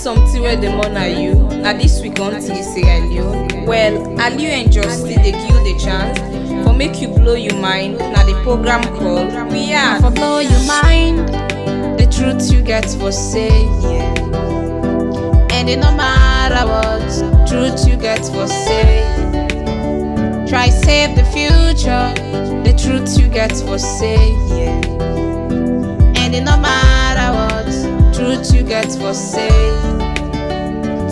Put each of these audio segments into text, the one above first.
something where the honor you. Now this week on to Sierra Leone. Well, are you and Justin they give you the chance for make you blow your mind? Now the program called We Are For blow your mind, the truth you get for say. And it no matter what, truth you get for say. Try save the future, the truth you get for say. And it no matter what, truth you get for say.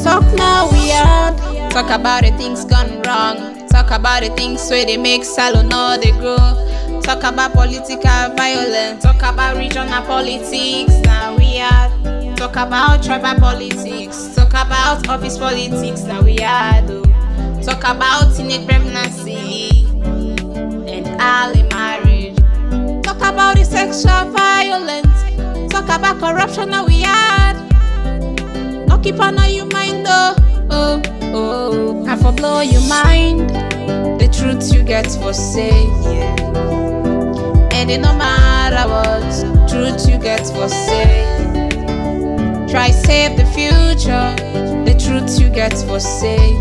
Talk now we are. Talk about the things gone wrong. Talk about the things where they make salon or they grow. Talk about political violence. Talk about regional politics. Now we are. Talk about tribal politics. Talk about office politics. Now we are. Talk about teenage pregnancy and early marriage. Talk about the sexual violence. Talk about corruption. Now we are. No keep on your mind though. I for blow your mind, the truth you get for say. And it no matter what, truth you get for say. Try save the future, the truth you get for say.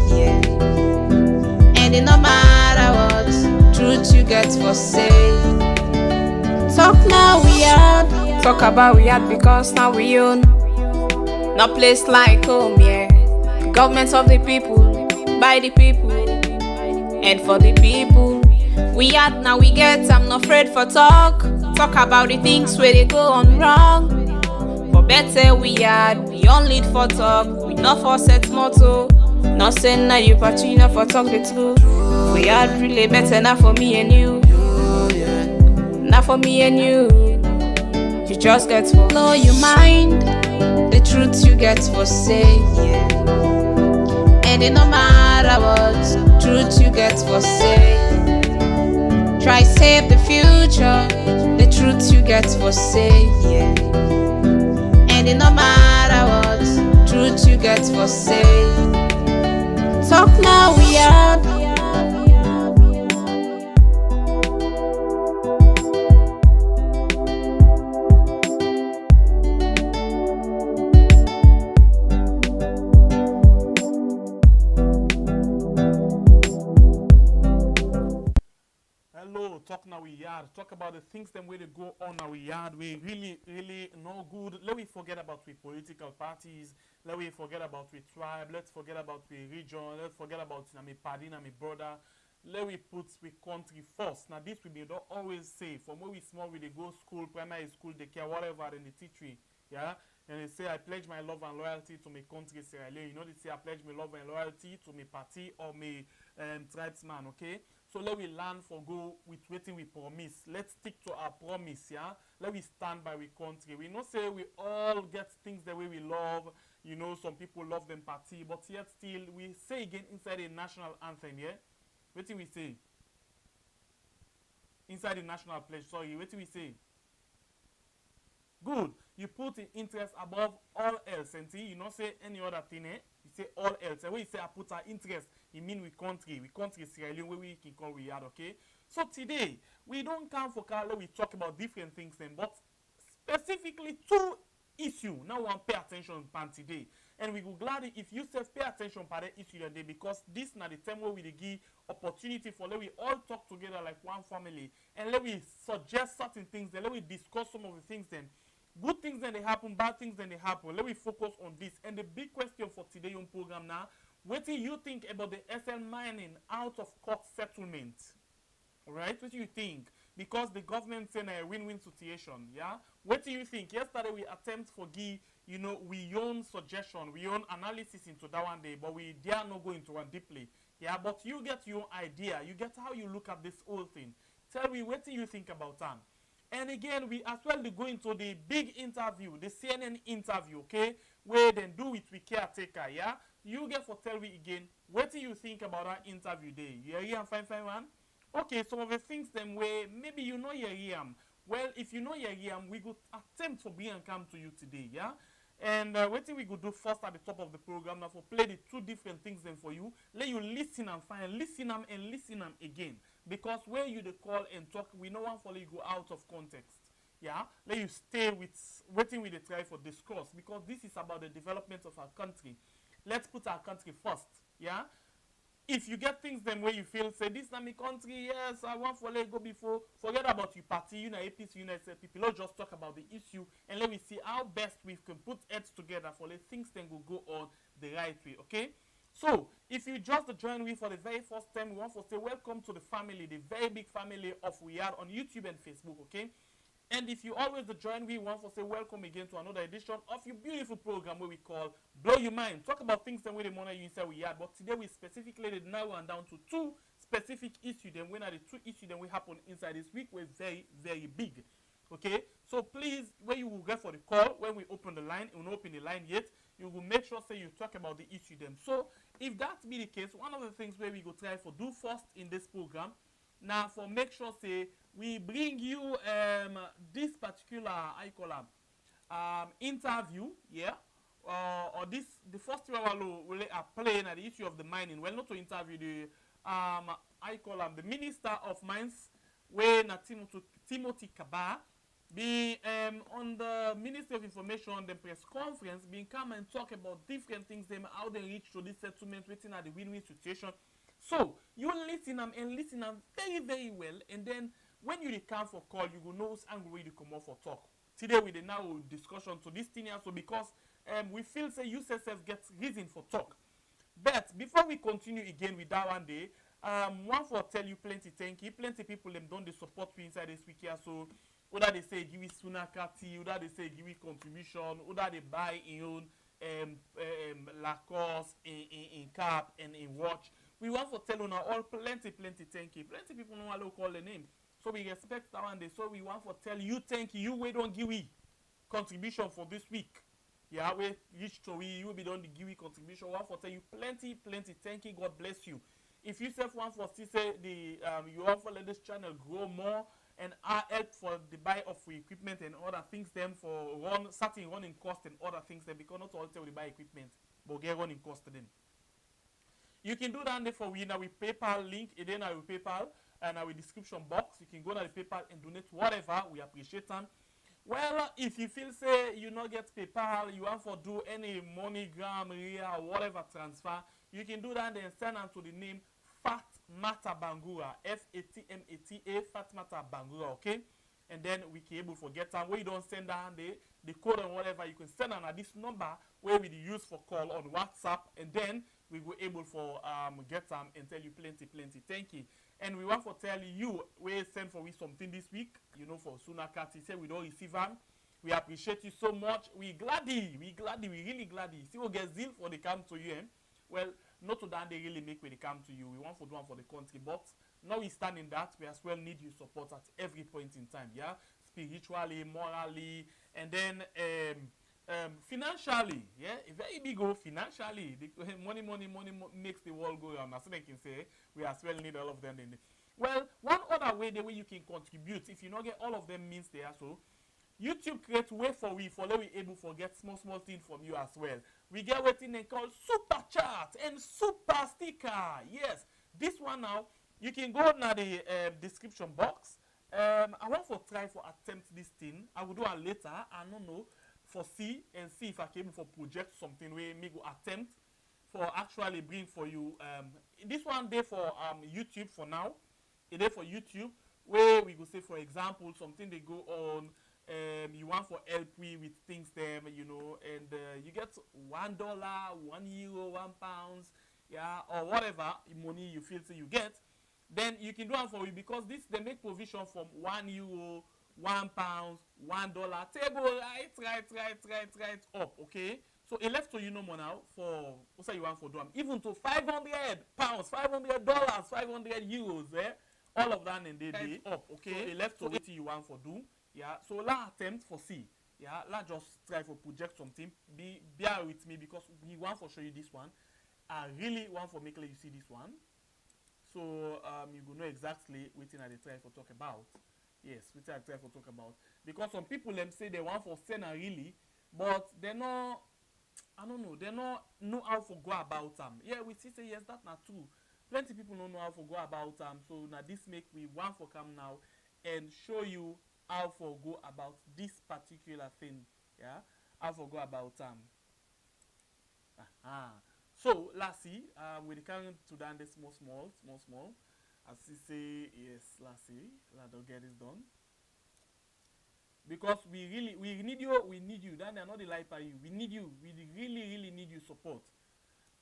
And it no matter what, truth you get for say. Talk now we are. Talk about we are because now we own. No place like home, yeah. Government of the people, by the people, and for the people. We had now we get, I'm not afraid for talk. Talk about the things where they go on wrong. For better we had, we only for talk. We not for set motto. Not saying now you party, not for talk the truth. We had really better not for me and you. Not for me and you. You just get for blow your mind. The truth you get for say. And it no matter what, truth you get for say. Try save the future, the truth you get for say. And it no matter what, truth you get for say. Talk now we are. Talk now we yard. Talk about the things them way they go on now we yard. We really no good. Let we forget about we political parties. Let we forget about we tribe. Let's forget about we region. Let's forget about my party and my brother. Let we put we country first. Now this we don't always say from where we small we they go school, primary school, they care whatever and they teach we. Yeah. And they say I pledge my love and loyalty to my country, Sierra Leone. You know they say I pledge my love and loyalty to my party or my tribesman, okay? So let we learn for go with waiting we promise. Let's stick to our promise, yeah? Let we stand by we country. We not say we all get things the way we love. You know, some people love them party, but yet still we say again inside the national anthem, yeah? Waiting we say. Inside the national pledge, sorry, waiting we say. Good. You put the interest above all else, and see, you not say any other thing, eh? You say all else. And when you say I put our interest, it mean we country Sierra Leone, where we can call we are, okay? So today, we don't come for Carla, we talk about different things then, but specifically two issues. Now one pay attention pan today. And we go glad if you say pay attention for the issue today, because this now the time where we give opportunity for let we all talk together like one family and let we suggest certain things, then let we discuss some of the things then. Good things then they happen, bad things then they happen. Let me focus on this. And the big question for today on program now, what do you think about the SL mining out of court settlement? Alright, what do you think? Because the government saying a win-win situation, yeah? What do you think? Yesterday we attempt for give, you know, we own suggestion, we own analysis into that one day, but we dare not go into one deeply. Yeah, but you get your idea, you get how you look at this whole thing. Tell me, what do you think about that? And again, we as well go into the big interview, the CNN interview, okay? Where then do it with caretaker, yeah? You get for tell me again, what do you think about that interview day? You hear and fine one? Okay, some of the things them where maybe you know you hear. Well, if you know you hear, we could attempt for being and come to you today, yeah? And what we could do first at the top of the program now for play the two different things then for you. Let you listen and find, listen them and listen them again. Because where you the call and talk, we no one follow you go out of context. Yeah, let you stay with waiting with the try for discourse, because this is about the development of our country. Let's put our country first. Yeah, if you get things then where you feel say this na my country, yes, I want for let go before, forget about you party, you know, APC, you know, people. Let's just talk about the issue and let me see how best we can put heads together for let things then will go on the right way. Okay, so if you just join me for the very first time, we want to say welcome to the family, the very big family of We Are on YouTube and Facebook. Okay, and if you always join, we want to say welcome again to another edition of your beautiful program where we call Blow Your Mind. Talk about things that we the money you inside We Are. But today we specifically did narrow and down to two specific issues. Then when are the two issues that will happen inside this week were very, very big. Okay, so please, when you will get for the call, when we open the line, we won't open the line yet, you will make sure say you talk about the issue them. So if that be the case, one of the things where we go try for do first in this program, now for make sure say we bring you this particular I call interview, yeah, or this the first two hour will are playing at the issue of the mining. Well, not to interview the I call the Minister of Mines, where na Timothy Kaba be on the Ministry of Information, the press conference, being come and talk about different things, them how they reach to this settlement, waiting at the win-win situation. So you listen and listen very, very well, and then when you come for call, you will know angry to come off for talk. Today we the now discussion to this thing here, so because we feel say you self gets reason for talk. But before we continue again with that one day, one for tell you thank you, plenty people them don't they support you inside this week here. So whether they say give me Sunakati, whether they say give me contribution, whether they buy in own Lacoste, in cap and in watch. We want to tell you now all plenty thank you. Plenty people know how to call the name. So we respect that one day. So we want to tell you thank you. We don't give we contribution for this week. Yeah, we reach to we you be done the give we contribution. We want to tell you plenty thank you. God bless you. If you self want for see say the you want to let this channel grow more and help for the buy of equipment and other things them for starting running cost and other things them, because not all tell we buy equipment but get running cost then. You can do that for we now with PayPal link, and then I will PayPal and our description box. You can go to the PayPal and donate whatever. We appreciate them. Well, if you feel say you not get PayPal, you want to do any MoneyGram, RIA, or whatever transfer, you can do that and send them to the name Fatmata Bangura, Fatmata, Fatmata Bangura, okay? And then we can able to get them. Where you don't send down the code and whatever, you can send them at this number where we use for call on WhatsApp, and then we were able for get them and tell you plenty thank you. And we want to tell you we send for we something this week, you know, for Sunakati say we don't receive them. We appreciate you so much. We really glad. See we get zeal for they come to you. Well, not to that they really make when they come to you. We want to do one for the country, but now we stand in that, we as well need your support at every point in time, yeah, spiritually, morally, and then financially, yeah, a very big goal financially. The money makes the world go round. That's what I can say. We as well need all of them. Well, one other way, the way you can contribute, if you not get all of them means there, so YouTube create way for let we able to get small things from you as well. We get what they call super chat and super sticker. Yes, this one now you can go now the description box. I want to try for attempt this thing. I will do it later. I don't know. For see if I can able for project something where me go attempt for actually bring for you this one day for YouTube for now. It there for YouTube where we go say for example something they go on you want for help with things them, you know, and you get $1, €1, £1, yeah, or whatever money you feel so you get, then you can do it for you, because this they make provision from €1, £1, $1 table right up, okay? So it left to you no more now for what you want for them, even to £500, $500, €500, all of that and they did up, okay? So it left to what you want for do, yeah. So la attempt for see, yeah. La just try for project something. Bear with me because we want to show you this one. I really want for make you see this one, so you will know exactly what I try for talk about. Yes, which I try for talk about, because some people them say they want for send really, but they not, I don't know, they not know how to go about them. Yeah, we see say yes, that's not true. Plenty people don't know how to go about them. So now this make we want for come now and show you how for go about this particular thing. Yeah, how for go about So let's see. We can to down the small. As you say, yes, let's see. Let's get this done. Because we need you. Then they're not the life by you. We need you. We really need you support.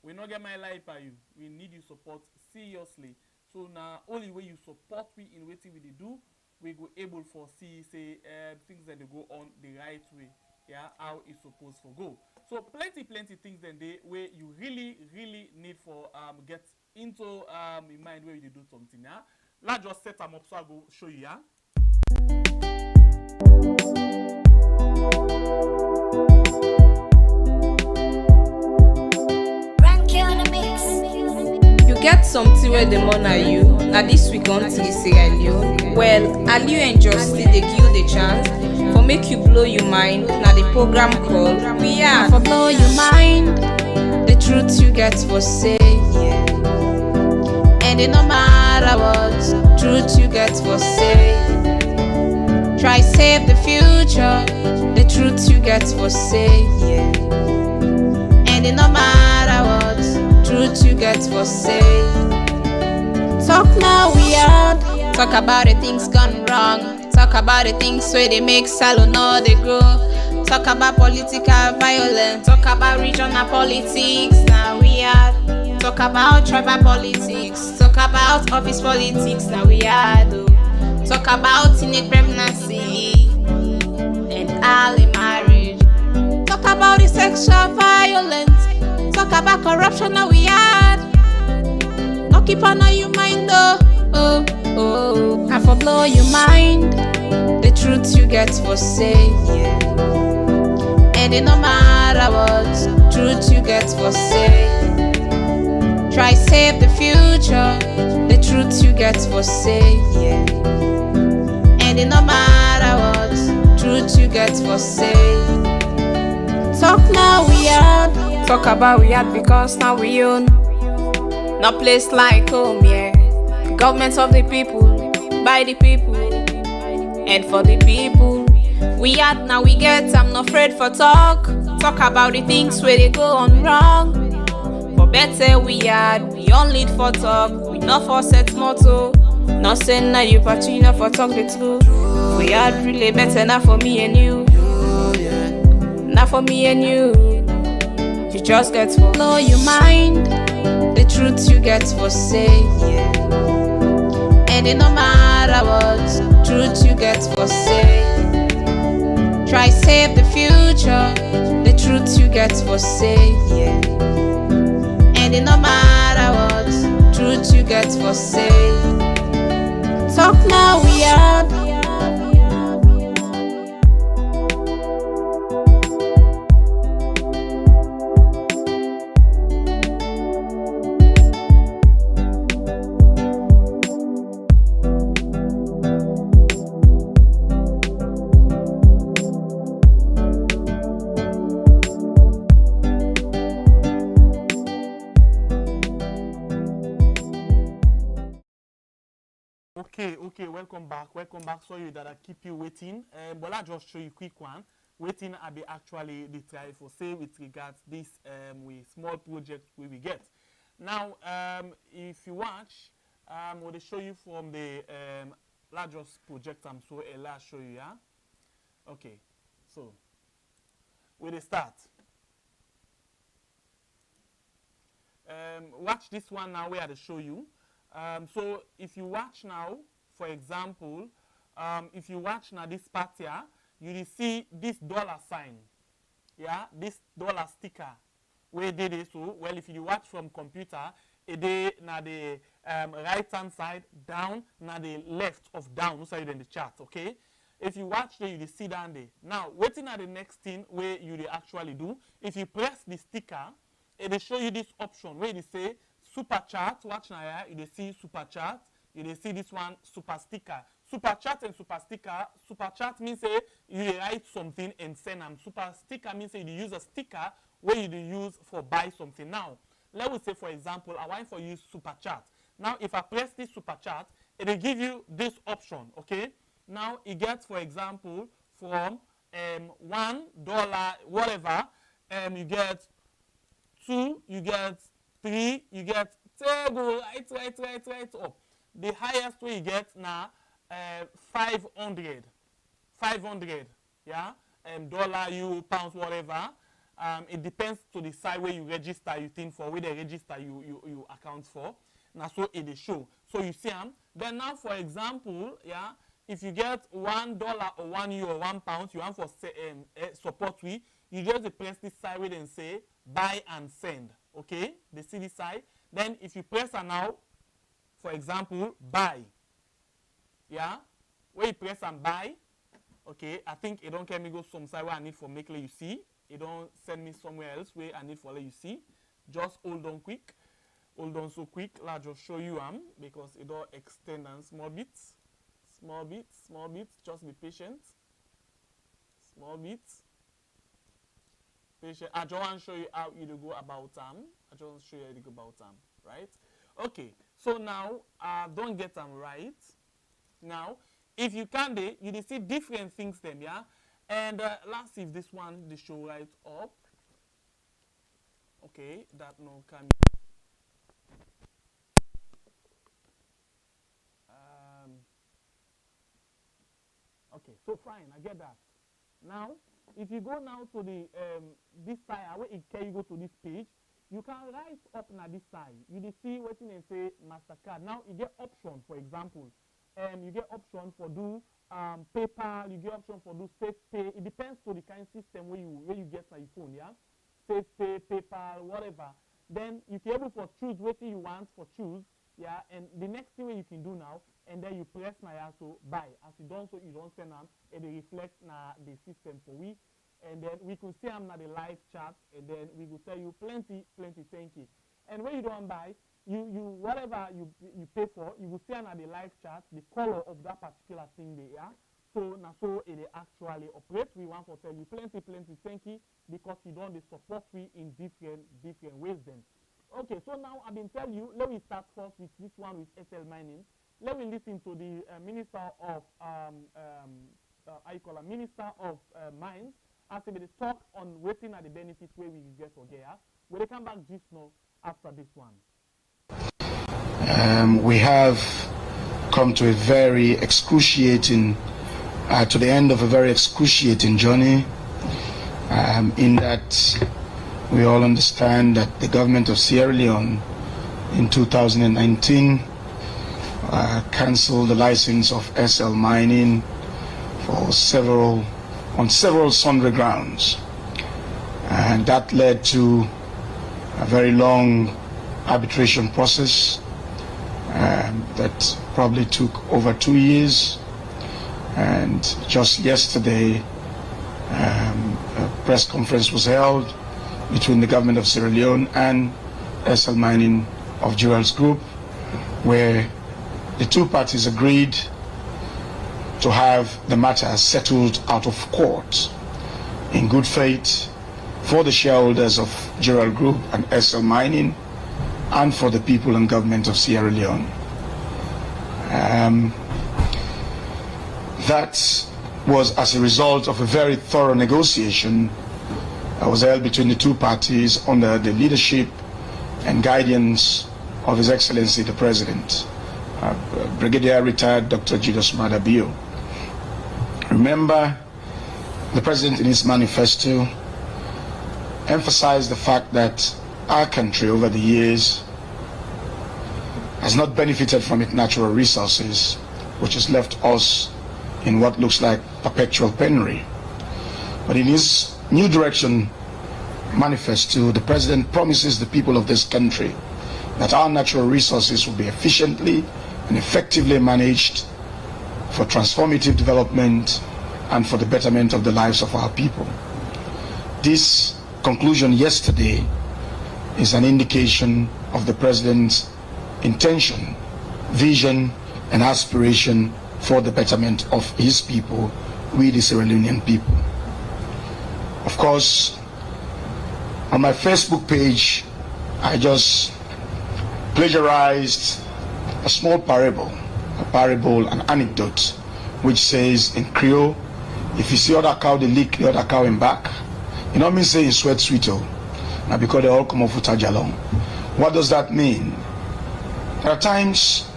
We not get my life by you. We need you support seriously. So now only way you support me in waiting we do, we go able for see say things that they go on the right way. Yeah, how it's supposed to go. So plenty things then they where you really need for get into in mind where you do something. Yeah, let's just set them up so I go show you. Yeah. You get something where the money are you. Now this week on to Sierra Leone. Well, Aliu and Justin they give you the chance for make you blow your mind. Now the program called We Are. For blow your mind, the truth you get for say. And it no matter what, truth you get for say. Try save the future, the truth you get for say. And it no matter what, truth you get for say. Talk now we are. Talk about the things gone wrong. Talk about the things where they make salon or they grow. Talk about political violence. Talk about regional politics. Now we are. Talk about tribal politics. Talk about office politics. Now we are. Talk about teenage pregnancy and early marriage. Talk about the sexual violence. Talk about corruption. Now we are. No keep on your mind though. I for blow your mind. The truth you get for say. And it no matter what, truth you get for say. Try save the future, the truth you get for say. And it no matter what, truth you get for say. Talk now we are. Talk about we are because now we own. No place like home, yeah. Government of the people, by the people, and for the people. We are now we get, I'm not afraid for talk. Talk about the things where they go on wrong. For better we are, we only for talk. We not for set motto. Not saying now you party, not for talk the truth. We are really better now for me and you. Not for me and you. You just get for blow your mind. The truth you get for say. And it no matter what, truth you get for say. Try save the future, the truth you get for say. And it no matter what, truth you get for say. Talk now we are. Okay, welcome back. Sorry that I keep you waiting. But I'll just show you a quick one. Waiting I be actually the try for say with regards this with small project we get. Now if you watch, what they show you from the largest project so I'll show you, yeah. Okay, so where they start. Watch this one now where they show you. So if you watch now, for example, if you watch now this part here, you will see this dollar sign. Yeah, this dollar sticker. Where did it? So, well, if you watch from computer, it is now the right hand side down, now the left of down, so in the chart, okay? If you watch there, you will see down there. Now, waiting at the next thing where you will actually do, if you press the sticker, it will show you this option where it say super chart. Watch now here, you will see super chart. You will see this one super sticker. Super chat and super sticker. Super chat means say you write something and send them. Super sticker means say you use a sticker where you use for buy something. Now, let us say for example, I want for use super chat. Now, if I press this super chat, it will give you this option, okay? Now you get, for example, from $1, whatever, you get 2, you get 3, you get go right up. The highest way you get now 500, yeah, dollar, euro, pounds, whatever. It depends to the side where you register, you think for where they register you account for. Now so it is show. So you see then now for example, yeah, if you get $1 or €1 or £1, you want for support we, you just press this side where they say buy and send. Okay, they see this side. Then if you press and now, for example, buy. Yeah, where you press and buy. Okay, I think it don't care me go some side where I need for make let you see. It don't send me somewhere else where I need for let you see. Just hold on quick. Hold on so quick. I'll just show you because it don't extend and small bits. Small bits. Just be patient. Small bits. Patient. I just want to show you how you go about I just want to show you how you go about right? Okay. So now don't get them right. Now, if you can you see different things them, yeah? And let's see if this one they show right up. Okay, that no can. Okay, so fine, I get that. Now, if you go now to the this side, where it can you go to this page, you can write up now this side. You see what you say MasterCard. Now you get option, for example. You get option for do PayPal, you get option for do Safe Pay. It depends to the kind of system where you get on your phone, yeah? Safe Pay, PayPal, whatever. Then you can able for choose what you want for choose, yeah? And the next thing you can do now, and then you press now to buy. As you don't so you don't send them, and they reflect now the system for we. And then we could see them now the live chat, and then we will tell you plenty, thank you. And when you don't buy, you whatever you pay for, you will see on the live chat the color of that particular thing there. So now so it actually operate. We want to tell you plenty, thank you, because you don't support we in different ways then. Okay, so now I've been telling you, let me start first with this one with SL mining. Let me listen to the Minister of Minister of Mines. As they talk on waiting at the benefits where we get for there. Will they come back just now after this one? We have come to a very excruciating, to the end of a very excruciating journey, in that we all understand that the government of Sierra Leone in 2019 cancelled the license of SL mining for on several sundry grounds, and that led to a very long arbitration process that probably took over 2 years. And just yesterday a press conference was held between the government of Sierra Leone and SL Mining of Jewels Group, where the two parties agreed to have the matter settled out of court in good faith for the shareholders of Jewel Group and SL Mining and for the people and government of Sierra Leone. That was as a result of a very thorough negotiation that was held between the two parties under the leadership and guidance of His Excellency the President, Brigadier Retired Dr. Julius Maada Bio. Remember, the President in his manifesto emphasized the fact that our country over the years has not benefited from its natural resources, which has left us in what looks like perpetual penury. But in his New Direction manifesto, the President promises the people of this country that our natural resources will be efficiently and effectively managed for transformative development and for the betterment of the lives of our people. This conclusion yesterday is an indication of the President's intention, vision, and aspiration for the betterment of his people, we the Sierra Leonean people. Of course, on my Facebook page, I just plagiarized a small parable, an anecdote which says in Creole, if you see other cow, they lick the other cow in back. You know what I mean? Say in sweat sweet, now because they all come off with along. What does that mean? There are times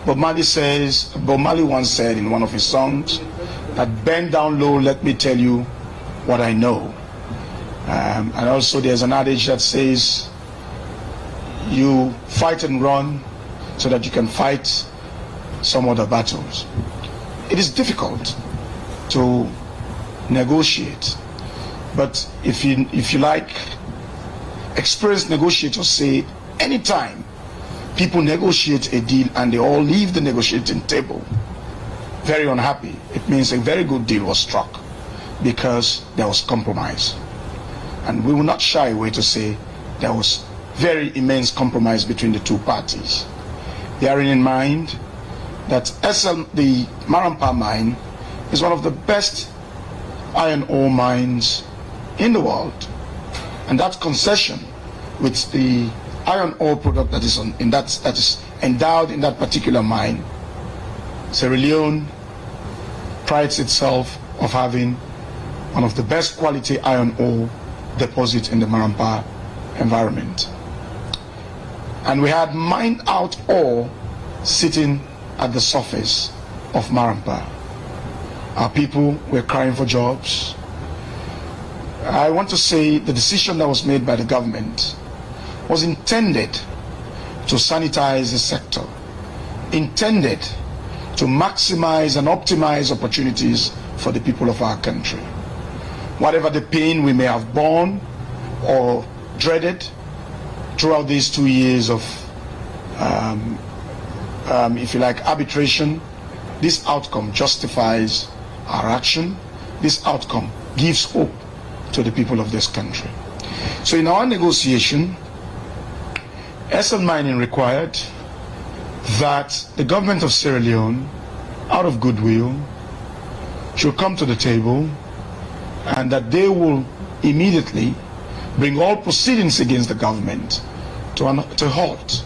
Bob Marley once said in one of his songs that bend down low, let me tell you what I know. And also there's an adage that says you fight and run so that you can fight some other battles. It is difficult to negotiate, but if you like, experienced negotiators say anytime people negotiate a deal and they all leave the negotiating table very unhappy, it means a very good deal was struck because there was compromise. And we will not shy away to say there was very immense compromise between the two parties. Bearing in mind that the Marampa mine is one of the best iron ore mines in the world. And that concession with the iron ore product that is that is endowed in that particular mine, Sierra Leone prides itself of having one of the best quality iron ore deposit in the Marampa environment. And we had mined out ore sitting at the surface of Marampa. Our people were crying for jobs. I want to say the decision that was made by the government was intended to sanitize the sector, intended to maximize and optimize opportunities for the people of our country. Whatever the pain we may have borne or dreaded throughout these 2 years of, if you like, arbitration, this outcome justifies our action. This outcome gives hope to the people of this country. So in our negotiation, SL Mining required that the government of Sierra Leone, out of goodwill, should come to the table and that they will immediately bring all proceedings against the government to a halt,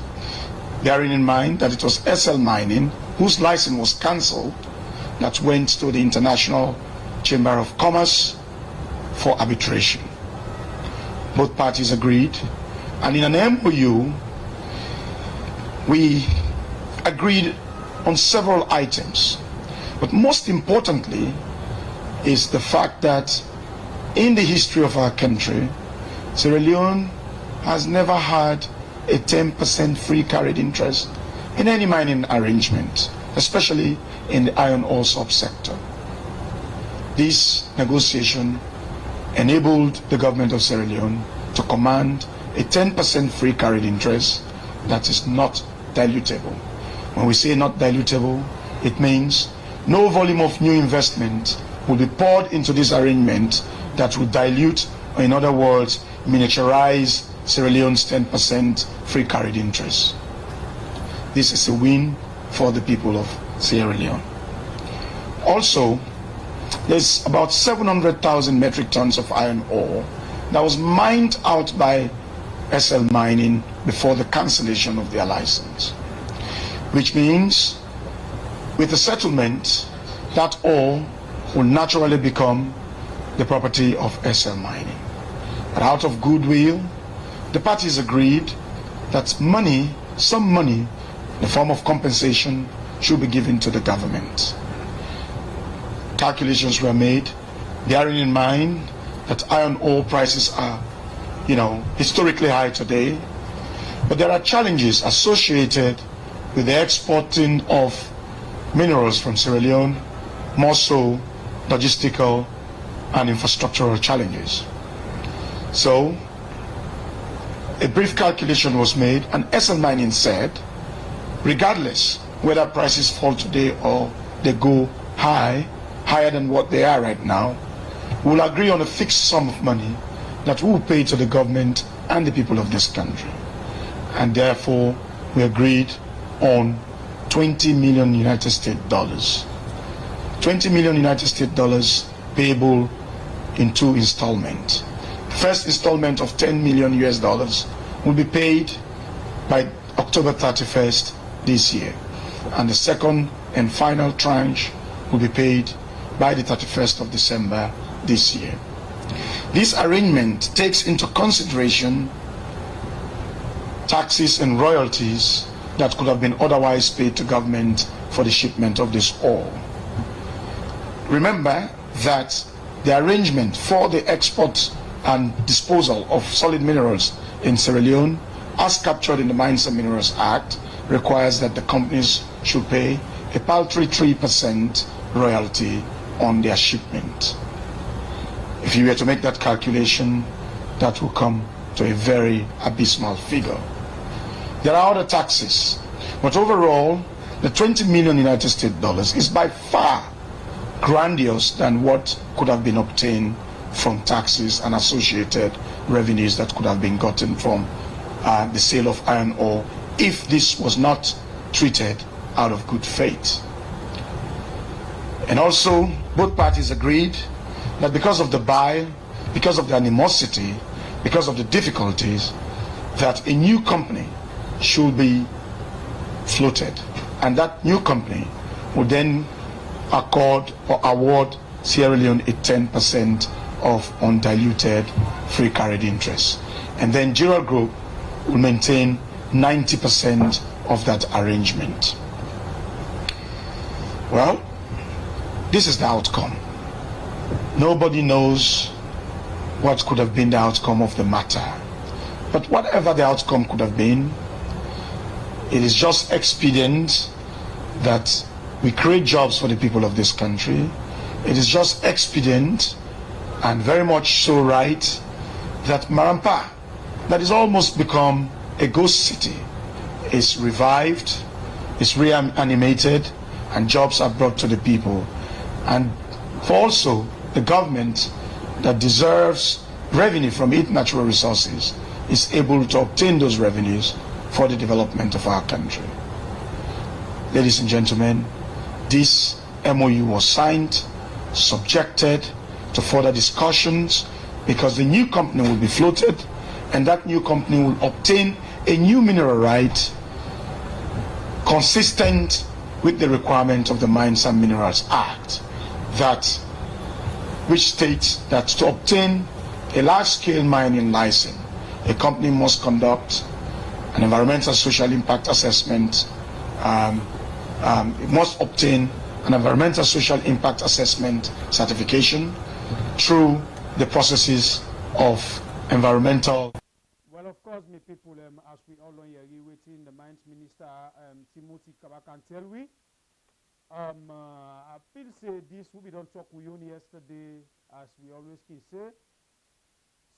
bearing in mind that it was SL Mining, whose license was cancelled, that went to the International Chamber of Commerce for arbitration. Both parties agreed, and in an MOU, we agreed on several items. But most importantly is the fact that in the history of our country, Sierra Leone has never had a 10% free carried interest in any mining arrangement, especially in the iron ore subsector. This negotiation enabled the government of Sierra Leone to command a 10% free carried interest that is not dilutable. When we say not dilutable, it means no volume of new investment will be poured into this arrangement that will dilute, or in other words, miniaturize Sierra Leone's 10% free carried interest. This is a win for the people of Sierra Leone. Also, there's about 700,000 metric tons of iron ore that was mined out by SL Mining before the cancellation of their license, which means with the settlement, that ore will naturally become the property of SL Mining. But out of goodwill, the parties agreed that some money in the form of compensation should be given to the government. Calculations were made, bearing in mind that iron ore prices are, historically high today, but there are challenges associated with the exporting of minerals from Sierra Leone, more so logistical and infrastructural challenges. So a brief calculation was made, and SL Mining said, regardless whether prices fall today or they go higher than what they are right now, we'll agree on a fixed sum of money that we will pay to the government and the people of this country. And therefore, we agreed on 20 million United States dollars. 20 million United States dollars payable in 2 installments. The first installment of 10 million US dollars will be paid by October 31st this year. And the second and final tranche will be paid by the 31st of December this year. This arrangement takes into consideration taxes and royalties that could have been otherwise paid to government for the shipment of this ore. Remember that the arrangement for the export and disposal of solid minerals in Sierra Leone, as captured in the Mines and Minerals Act, requires that the companies should pay a paltry 3% royalty on their shipment. If you were to make that calculation, that will come to a very abysmal figure. There are other taxes, but overall, the 20 million United States dollars is by far grandiose than what could have been obtained from taxes and associated revenues that could have been gotten from the sale of iron ore if this was not treated out of good faith. And also, both parties agreed that because of the bile, because of the animosity, because of the difficulties, that a new company should be floated, and that new company would then accord or award Sierra Leone a 10% of undiluted free carried interest. And then Gerald Group will maintain 90% of that arrangement. Well, this is the outcome. Nobody knows what could have been the outcome of the matter. But whatever the outcome could have been, it is just expedient that we create jobs for the people of this country. It is just expedient and very much so right that Marampa, that has almost become a ghost city, is revived, is reanimated, and jobs are brought to the people. And for also the government that deserves revenue from its natural resources is able to obtain those revenues for the development of our country. Ladies and gentlemen, this MOU was signed, subjected to further discussions, because the new company will be floated, and that new company will obtain a new mineral right consistent with the requirement of the Mines and Minerals Act, which states that to obtain a large-scale mining license, a company must conduct an environmental social impact assessment. It must obtain an environmental social impact assessment certification through the processes of environmental. Well, of course, my people, as we all know, here, waiting the Mines Minister, Timothy Kabakan tell we. I feel say this we don't talk with you yesterday, as we always can say.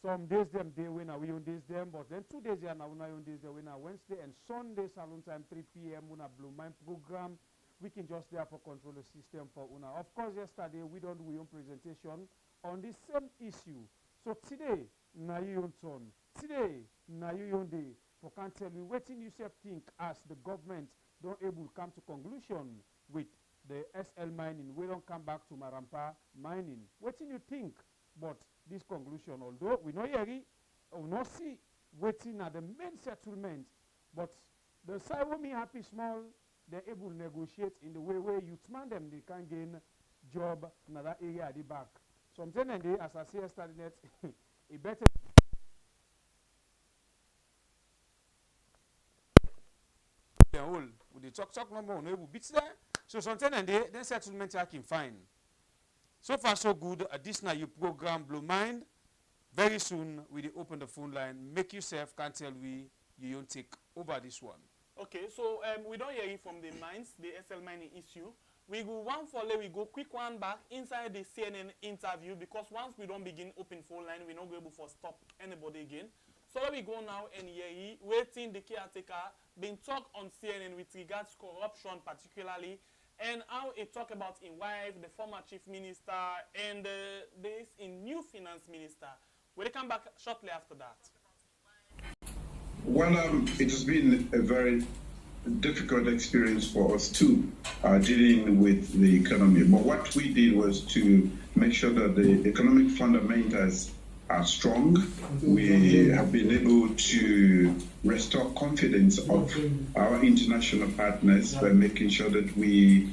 Some days them day when we on days them, but then 2 days here now we on days there when Wednesday and Sunday salon time 3 p.m. when Blue Mind program. We can just therefore control the system for una. Of course, yesterday we don't do your presentation on the same issue. So today, na you on turn. Today, na you on day. For can tell you Wetin Yu Tink as the government don't able to come to conclusion with the SL mining. We don't come back to Marampa mining. Wetin you think? But this conclusion, although we know here, we not see waiting at the main settlement, but the side will be happy small, they're able to negotiate in the way where you man them, they can gain job in that area at the back. Sometimes and they, as I say yesterday, net, a better with the talk number on able bits there. So sometimes and they, then settlement I can find. So far, so good. This now you program Blue Mind. Very soon, we open the phone line. Make yourself can tell we you don't take over this one. Okay, so we don't hear it from the mines, the SL mining issue. We go one for lay, we go quick one back inside the CNN interview, because once we don't begin open phone line, we're not able to stop anybody again. So let we go now and hear it, waiting the caretaker being talked on CNN with regards to corruption particularly, and how it talk about in wife, the former chief minister, and this in new finance minister. We'll come back shortly after that. Well, it has been a very difficult experience for us too, dealing with the economy. But what we did was to make sure that the economic fundamentals are strong. We have been able to restore confidence of our international partners by making sure that we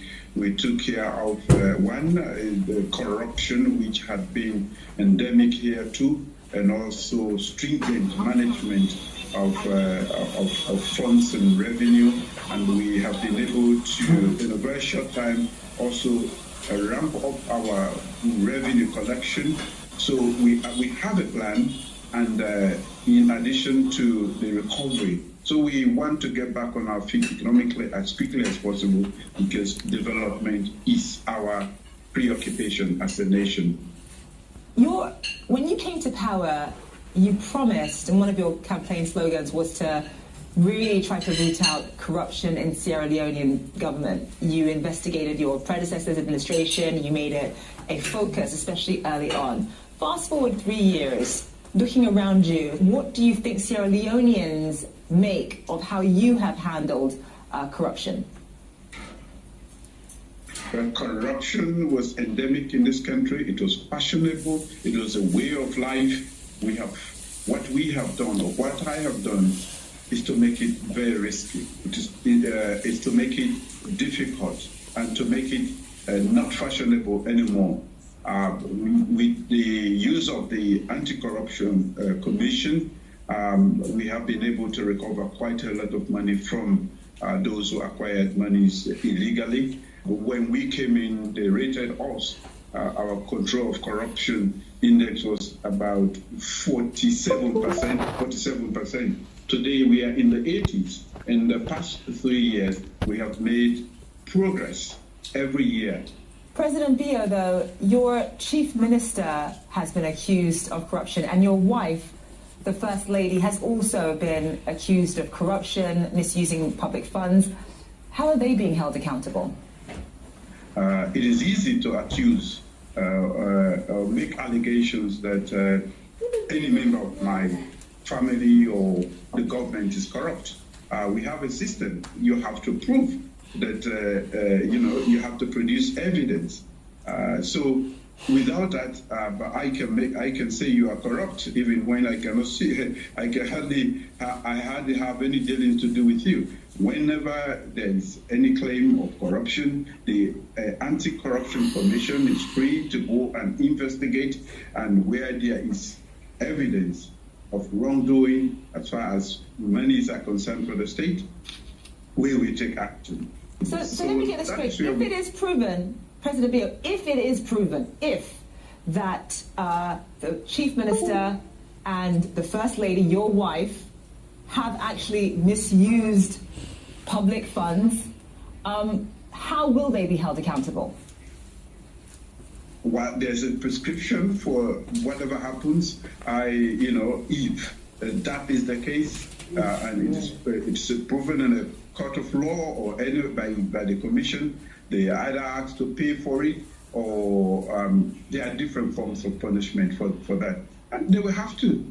took care of the corruption, which had been endemic here too, and also stringent management of funds and revenue. And we have been able to, in a very short time, also ramp up our revenue collection. So we have a plan, and in addition to the recovery. So we want to get back on our feet economically as quickly as possible, because development is our preoccupation as a nation. When you came to power, you promised, and one of your campaign slogans was to really try to root out corruption in Sierra Leonean government. You investigated your predecessor's administration, you made it a focus, especially early on. Fast forward 3 years, looking around you, what do you think Sierra Leoneans make of how you have handled corruption? Corruption was endemic in this country. It was fashionable. It was a way of life. What we have done, or what I have done, is to make it very risky. It is to make it difficult and to make it not fashionable anymore. With the use of the Anti-Corruption Commission, we have been able to recover quite a lot of money from those who acquired monies illegally. When we came in, they rated us. Our control of corruption index was about 47%. Today we are in the 80s. In the past 3 years, we have made progress every year. President Bio, though, your chief minister has been accused of corruption, and your wife, the First Lady, has also been accused of corruption, misusing public funds. How are they being held accountable? It is easy to accuse or make allegations that any member of my family or the government is corrupt. We have a system. You have to prove that, you have to produce evidence. So without that, I can say you are corrupt, even when I cannot see it. I hardly have any dealings to do with you. Whenever there is any claim of corruption, the Anti-Corruption Commission is free to go and investigate, and where there is evidence of wrongdoing, as far as monies are concerned for the state, we will take action. So let me get this straight. If it is proven, President Bio, if that the Chief Minister and the First Lady, your wife, have actually misused public funds, how will they be held accountable? Well, there's a prescription for whatever happens. If that is the case, and it's proven in a court of law or by the commission, they are either asked to pay for it, or there are different forms of punishment for that. And they will have to.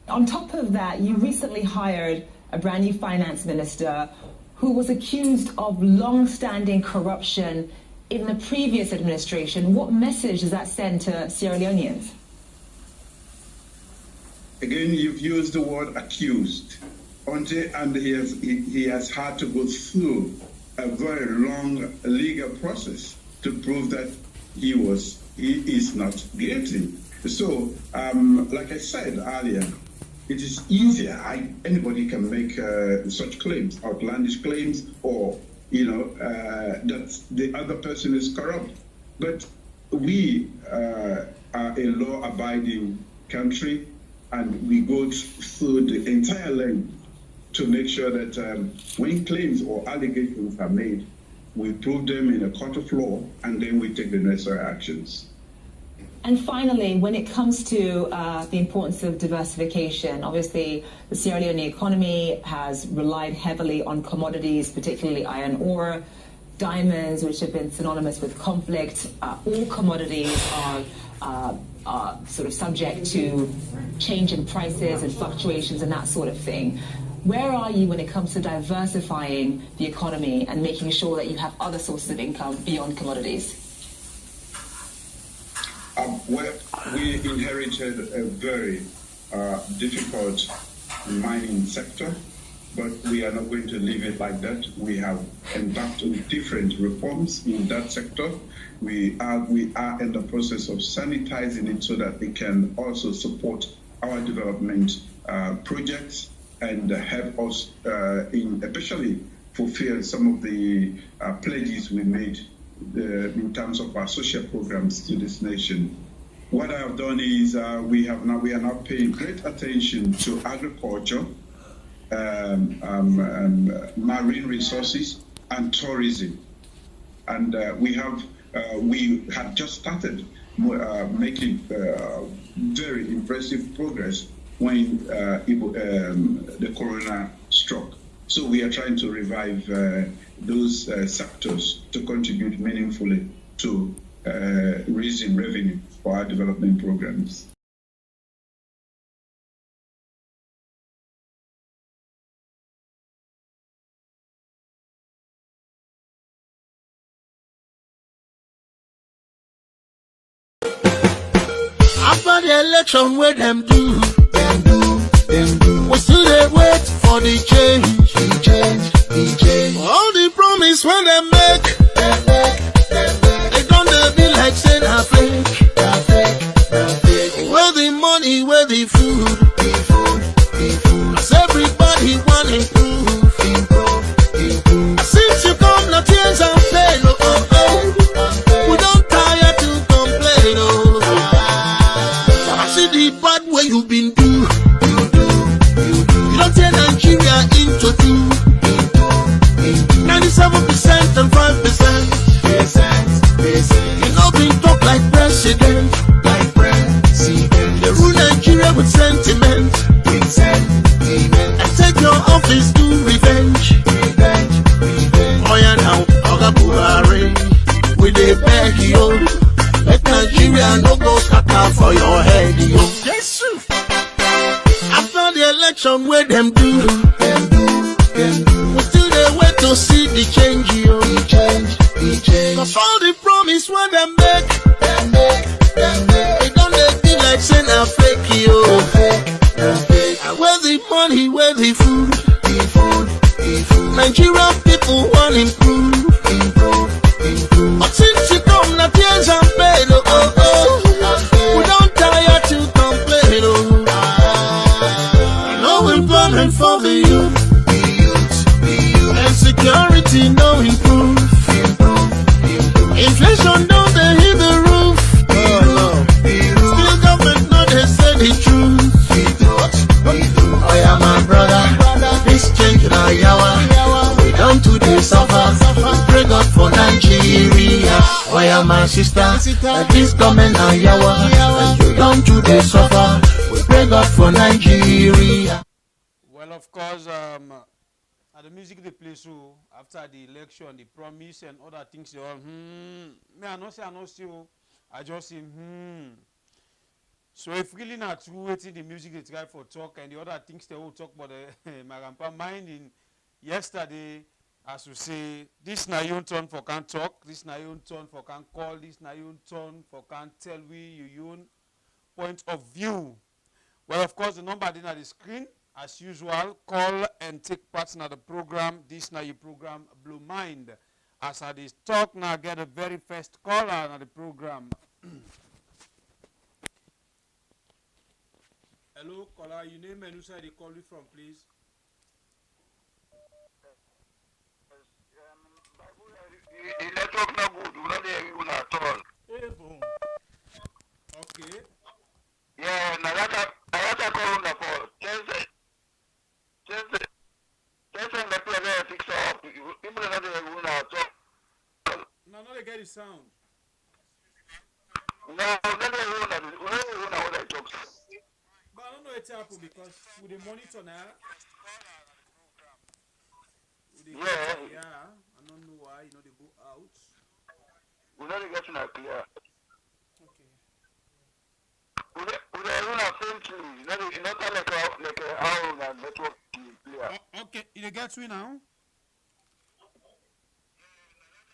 On top of that, you recently hired a brand new finance minister who was accused of long-standing corruption in the previous administration. What message does that send to Sierra Leoneans? Again, you've used the word accused. And he has had to go through a very long legal process to prove that he is not guilty. So, like I said earlier, it is easier. Anybody can make such claims, outlandish claims, or that the other person is corrupt. But we are a law-abiding country, and we go through the entire length to make sure that when claims or allegations are made, we prove them in a court of law, and then we take the necessary actions. And finally, when it comes to the importance of diversification, obviously the Sierra Leone economy has relied heavily on commodities, particularly iron ore, diamonds, which have been synonymous with conflict. All commodities are sort of subject to change in prices and fluctuations and that sort of thing. Where are you when it comes to diversifying the economy and making sure that you have other sources of income beyond commodities? Well, we inherited a very difficult mining sector, but we are not going to leave it like that. We have embarked on different reforms in that sector. We are in the process of sanitizing it so that it can also support our development projects and help us especially fulfill some of the pledges we made in terms of our social programs to this nation. What I have done is we are now paying great attention to agriculture, marine resources, and tourism. And we had just started making very impressive progress when the corona struck. So we are trying to revive those sectors to contribute meaningfully to raising revenue for our development programs. After the election, where them do. We still dey wait for the change. All the promise when they make, they don't dey be like say na fake. Where the money, where the food, as everybody want improve. Since you come, na tears and pain, we don't tire to complain, I see the bad way you been do. You don't turn Nigeria into 97% and 5%. You know been talk like president. They rule Nigeria with sentiment. And take your office to revenge. Oh yeah, now Oga Buhari, we dey beg you. Let Nigeria no go scatter for your head, yo. Yes, after the election, where them do. We still dey wait to see the change, yo. Cause all the promise when they make, they don't dey be like say na fake, yo. And where the money, where the food, Nigerian people want improve. But since you come, na tears and pain, we don't tire to complain, no employment for the youth, and security no improve. Inflation don't they hit the roof. Still government no they say the truth. Oh yeah, my brother, this change na yawa. We don't today suffer. Pray God for Nigeria. Oh yeah, my sister, this government na yawa. You don't today suffer. We pray God for Nigeria. Well, of course, at the music they play so after the election, the promise and other things, they all me I not see you. I just say So if really not true, waiting the music they try for talk and the other things they will talk about my grandpa minding yesterday, as you say, this na your turn for can talk, this na your turn for can call, this na your turn for can tell we your own point of view. Well, of course, the number is on the screen. As usual, call and take part in the program. This now your program, Blue Mind. As I this talk now, get a very first caller on the program. Hello, caller. Your name and who side they call you from, please? The network not good. We not hear you at all. Hey, boom. Okay. Yeah, Nagata call on the phone. Just the play there fix up. People are not hear you at all. No, they get the sound. No, not hear you what I talk. But I don't know what's happened because with the monitor now. Yeah. I don't know why, they go out. We not getting a clear. Okay. We are running faintly. Not like our network clear. Okay, it gets me now.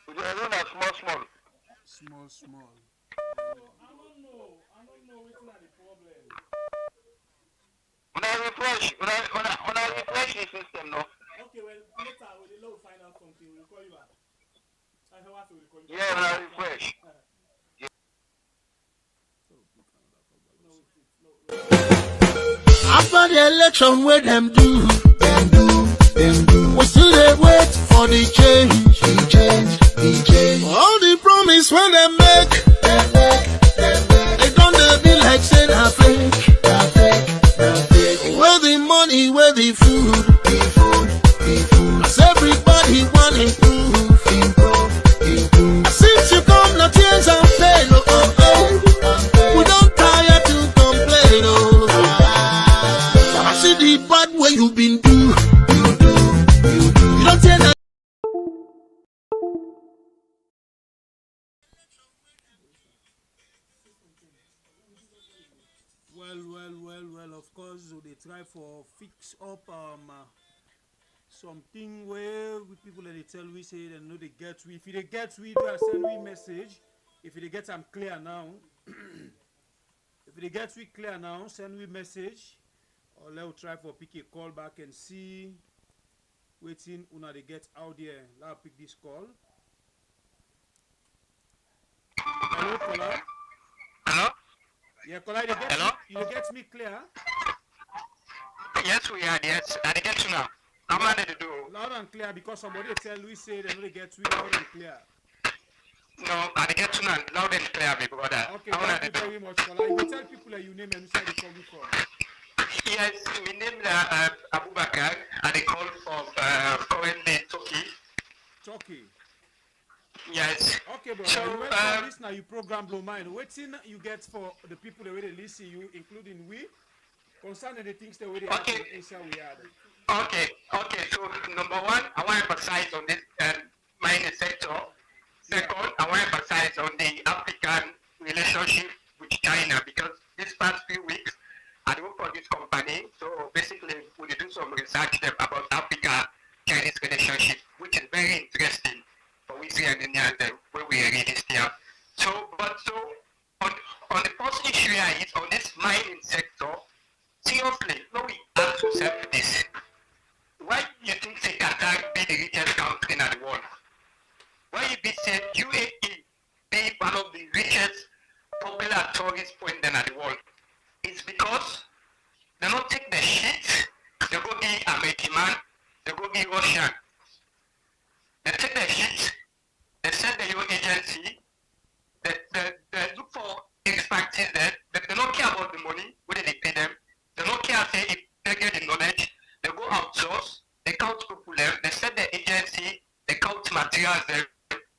We are running small. Small. I don't know. when I refresh the system, no. Okay, well, later we'll find out something. We'll call you back. I know what we'll call you back. Yeah, when I refresh. After the election, where them do, we still they wait for the change, All the promise when they make, they don't be like saying I fake. Where the money, where the food, as everybody want improve. Since you come, no tears and pain, we don't tire to complain, I see the bad way you been do. You don't tell that. Well, of course, so they try for fix up something where we people that they tell we say they know they get we. If they get we, they send we message. If they get them clear now, if they get we clear now, send we message. Or let's try for pick a call back and see waiting una they get out there. Let's pick this call. Hello, caller. Hello? Yeah, caller, Hello? You get me clear? Yes, we are, yes. I get you now. How am I to do? Loud and clear because somebody tell we say they know they get we loud and clear. No, I get you now. Loud and clear, my brother. Okay, How thank you very much, caller. You tell people that you name and who say they call you from. Yes, my name is Abubakar, and I call from currently Turkey. Turkey. Yes. Okay, bro. So, you went from this now, you program blow mind. Waiting you get for the people that really listen you, including we, concerning the things that we happen inside we had. Okay. So, number one, I want to emphasize on this mining sector. Second, I want to emphasize on the African relationship with China because this past few weeks, I work for this company. So, basically, we do some research about Africa-Chinese relationship, which is very interesting. For we see and where we are reading here. So on the first issue here is on this mining sector, seriously, no we have to settle this. Why you think say Qatar be the richest country in the world? Why you be say UAE be one of the richest popular tourist points in the world? It's because they don't take the shit, they go be American man, they go be Russian. They take the shit, they send the your agency, they look for expertise there, they don't care about the money, whether they pay them, they don't care say if they get the knowledge, they go outsource, they count people there, they send the agency, they count materials there,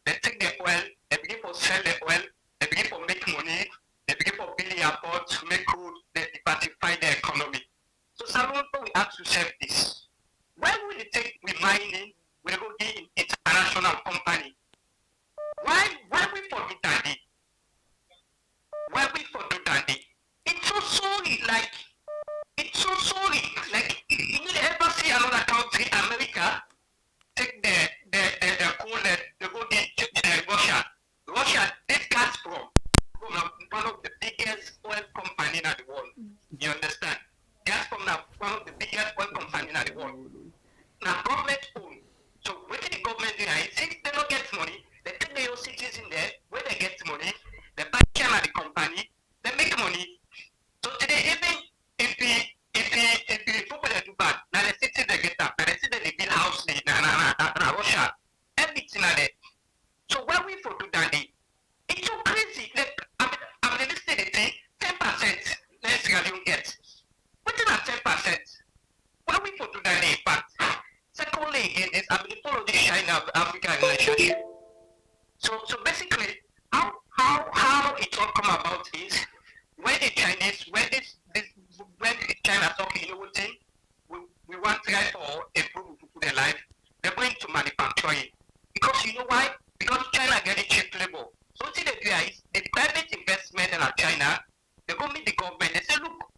they take the oil, they begin to sell the oil, they begin to make money, they begin to build the airports, make good, they diversify the economy. So Salomon, we have to serve this. Why would it take we mining? We go in international company. Why we forget that? Why we forget that? It's so sorry, like you need ever see another country, America, take the coal, they go get Russia. Russia, this Gazprom, one of the biggest oil company in the world. You understand? Gazprom now one of the biggest oil company in the world. Now government owned. So when the government do that, since they don't get money, they take their own cities in there, where they get money, they buy China the company, they make money. So today, even if the people that do bad, now the cities they get up, now the cities they build houses, now Russia, everything are there. So why we for do that? It's so crazy. Like, I'm listening to the 10% let's really get. What is that 10%? Why we for do that? In fact. Secondly, again, is I mean, follow the China-Africa relationship. So basically, how it all come about is when the Chinese, when China talking, you know what thing, we want to try for improve their life. They're going to manufacturing because you know why? Because China getting cheap labor. So what they do is the private investment in China, they go meet the government. They say, look,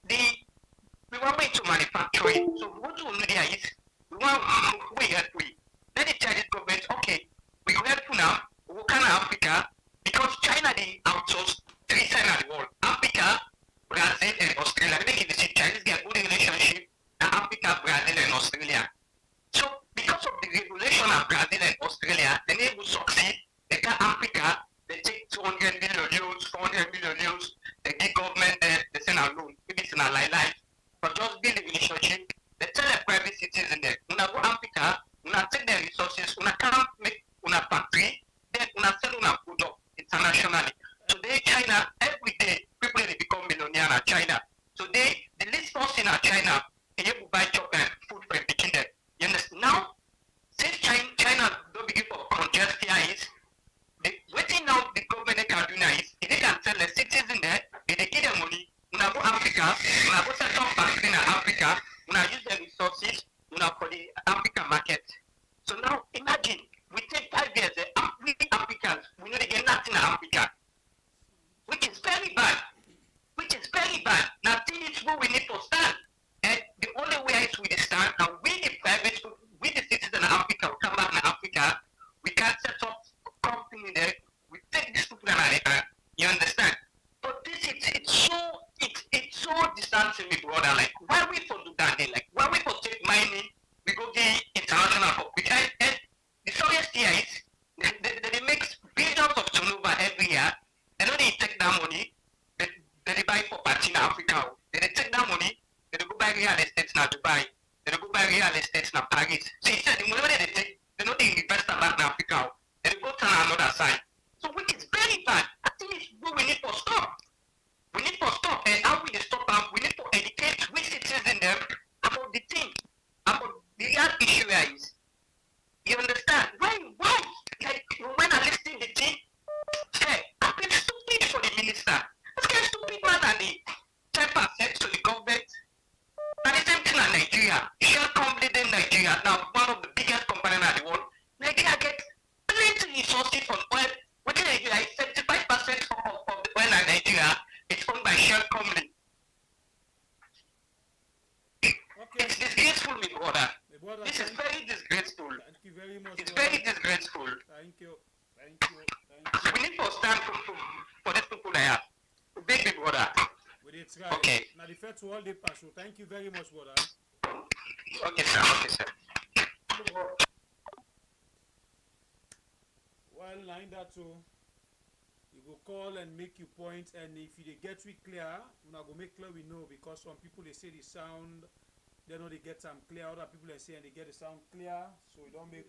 we want to manufacturing. So what we do there is we help we. Then the Chinese government, okay, we go help you now, we can Africa, because China they outsource 3 percent of the world. Africa, 100 million euros, they give government they send a loan, maybe it's in a life. But just build a relationship, they tell the private citizen there, una go Africa, una take their resources, una can't make una factory, then una sell una product internationally. Today, China, every day, people they become millionaire in China. Today, the least person in China, and you buy food for picking them. You understand? Now, since China don't begin for congestion is, waiting now the government can do now is, if they can tell the citizens there, if they give them money, una go Africa, una go set up factory in Africa, una use the resources, una for the African market. So now, imagine, we take 5 years, we Africans, we know they get nothing in Africa, which is very bad. Now, this is what we need to stand. And the only way is we stand, and we the private, we the citizens of Africa, we come back to Africa, we can set up a company there, we take this people and you understand? But this it's so distancing me, brother. Like, why we for do that thing? Like, why we for take mining, we go get international company. And the funniest thing is, they make billions of turnover every year. They don't need to take that money. They buy property in Africa. They take that money. They go buy real estate in Dubai. They go buy real estate in Paris. So he said the money they take, they don't invest that back in Africa. They go turn another side. So which is very bad. I think it's what we need to stop. We need to stop. And how we stop them? We need to educate we citizens them about the thing, about the real issue is. You understand? Why? Like when I listen to the thing, hey, I've been stupid for the minister. This guy stupid man and the 10% to the government. And the same thing in Nigeria. Shell company in Nigeria, now one of the biggest companies in the world. Nigeria gets plenty resources from oil. Which in Nigeria is 75% of the oil in Nigeria is owned by Shell company. Okay. It's disgraceful, my brother. Brother, This is very disgraceful. Thank you very much. It's brother. very disgraceful. Thank you. So we need to stand for these people there. Big brother. We did try. Okay. Now the first all the pass. So thank you very much, brother. Okay, sir. Well, line that too. You go call and make your point, and if you dey get we clear, una go make clear we know, because some people they say the sound, they know they get some clear. Other people they say and they get the sound clear, so it don't make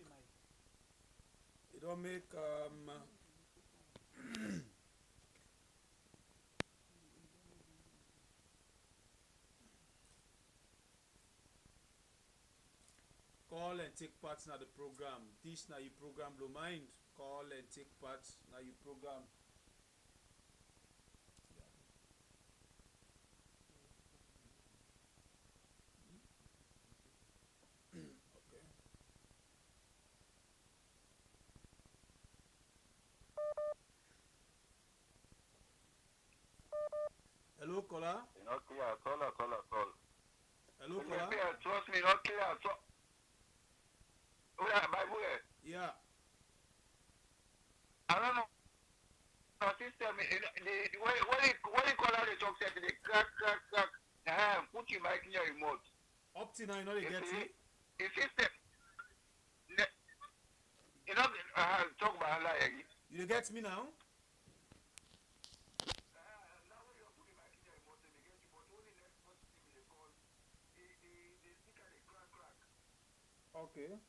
call and take part in the program. This now your program blow mind. Call and take part now your program. Okay. Hello, caller. Not clear at all. Hello, caller. Trust me, not clear at all. Bible. Yeah. I don't know. Our system, when you call out the talk, they crack. Put your mic in your remote. Up to now, you know they get it. The system, you know, talk about Allah. You get me now? Okay.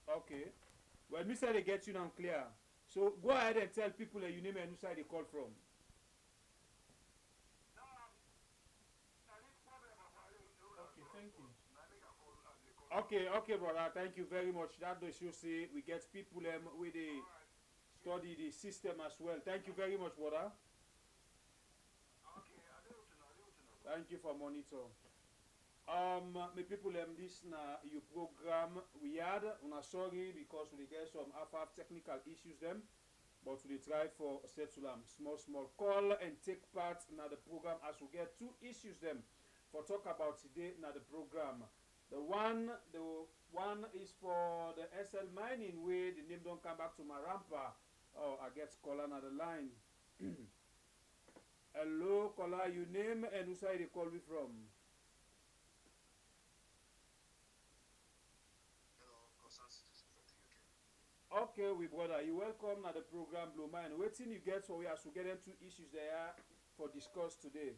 Okay. Well, me say they get you now clear. So go ahead and tell people that you name and who side they call from. Okay, thank you. Okay, brother. Thank you very much. That does show say we get people where they study the system as well. Thank you very much, brother. Thank you for monitor. My people, this na your program we had. Una sorry because we get some half technical issues them, but we try for settle them small call and take part in the program as we get two issues them for talk about today na the program. The one is for the SL mining where the name don't come back to Marampa. Oh, I get caller on the line. Hello, caller, your name and who side they call me from? Okay, we brother, you welcome na the program Blue Mind. Wetin you get for we as we get into issues there for discuss today.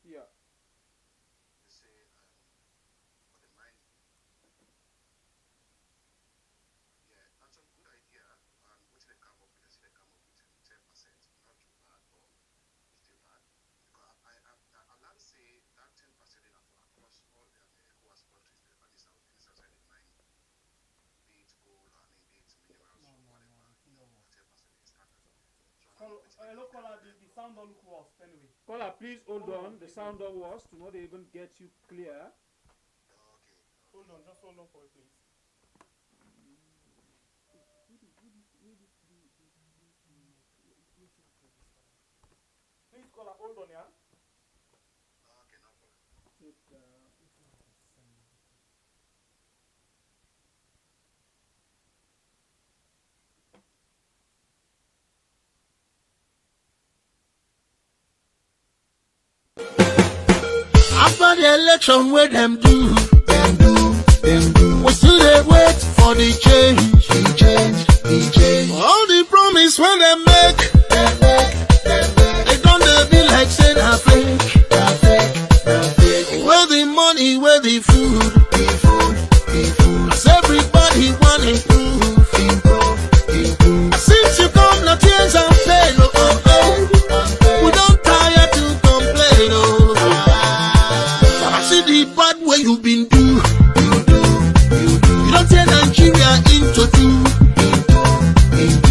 Yeah. Hello, caller. The sound don't look worse anyway. Caller, please hold on. The sound don't was to not even get you clear. Hold on, just hold on for it, please. Please, caller, hold on, yeah. After the election, where them do, we still they wait for the change. All the promise when they make, they don't they be like saying a fake. Where the money, where the food, as everybody want improve. Since you come, no tears and pain, we don't tire to complain, I see the bad way you've been do. You don't turn Nigeria into two.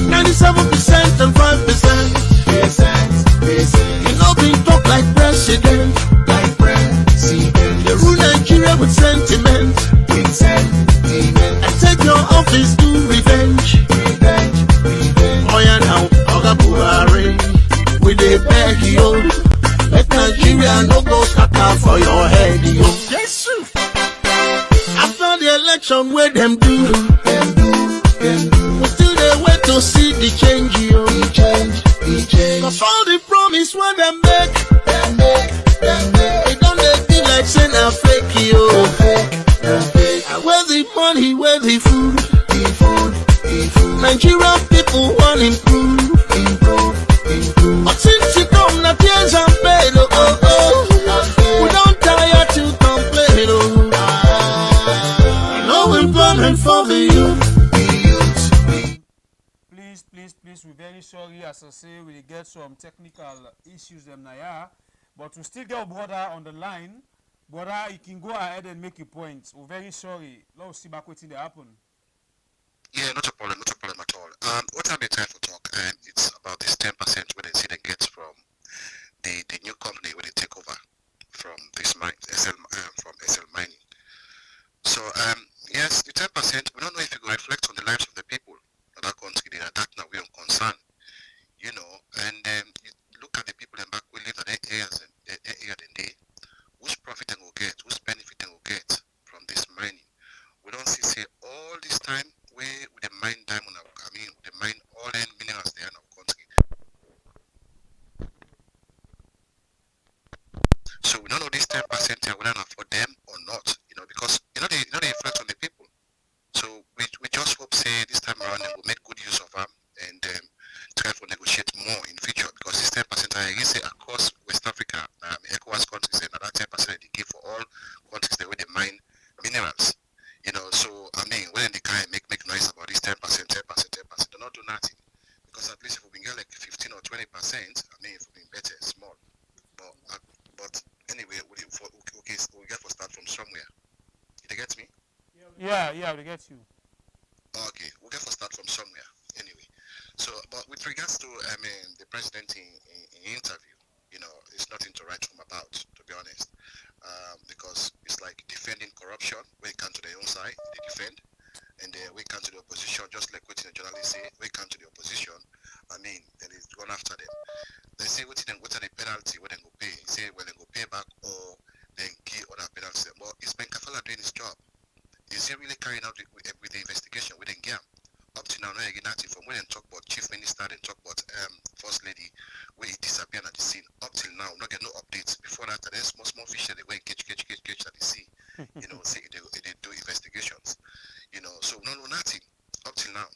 97% and 5%. You know been talk like president. They rule Nigeria with sentiment. And take your office to revenge. Oh yeah now, Oga Buhari, we dey beg you. Let Nigeria no go scatter for your head, yo. Yes, after the election, where them do, we still they wait to see the change, yo. Cause all the promise when they make, they don't they be like saying a fake, yo. And where the money, where the food, Nigerian people want improve. But since you come, na tears and pain, we don't tire to complain, no employment for the youth. Please, we're very sorry. As I say, we get some technical issues them now, but we still get a brother on the line. Brother, you can go ahead and make your point. We're very sorry. Let's see back what's in the happen. Yeah, not a problem at all. What I've been trying to talk, it's about this 10% when they see they get from the new company when they take over from this mine, from SL mining. So yes, the 10%, we don't know if it will reflect on the lives of the people of that country. They are that now we are concerned, you know. And you look at the people in back we live in areas and day, whose profit they will get, whose benefit they will get from this mining. We don't see all this time where the mine diamond, the mine all the minerals there in our country. So we don't know this 10% here whether for them or not, you know, because they reflect on the people. So we just hope say this time around they will make good use of them and try to negotiate more in future, because this 10% I say across West Africa, ECOWAS countries and another 10% they give for all countries that where they mine minerals. You know, so when they kind of make noise about this 10%, they not do nothing. Because at least if we can get like 15 or 20%, if we can better, small. But anyway, we get to start from somewhere. Did you get me? Yeah, we get you. Okay, we get to start from somewhere. Anyway, so but with regards to the president in interview, you know, it's nothing to write home about, to be honest, because it's like defending corruption. When it comes to their own side, they defend, and when it comes to the opposition, just like what the journalists say, when it comes to the opposition, then it's gone after them. They say what are the penalty when they go pay? Say when they go pay back or then give other penalty. But it's Ben Kafala doing his job. Is he really carrying out with the investigation with them? Up to now, not getting nothing from when they talk about chief minister start and talk about First Lady where it disappeared at the scene. Up till now, not get no updates. Before that, there's small fish that they went catch at the sea. Say they do investigations. So no nothing up till now.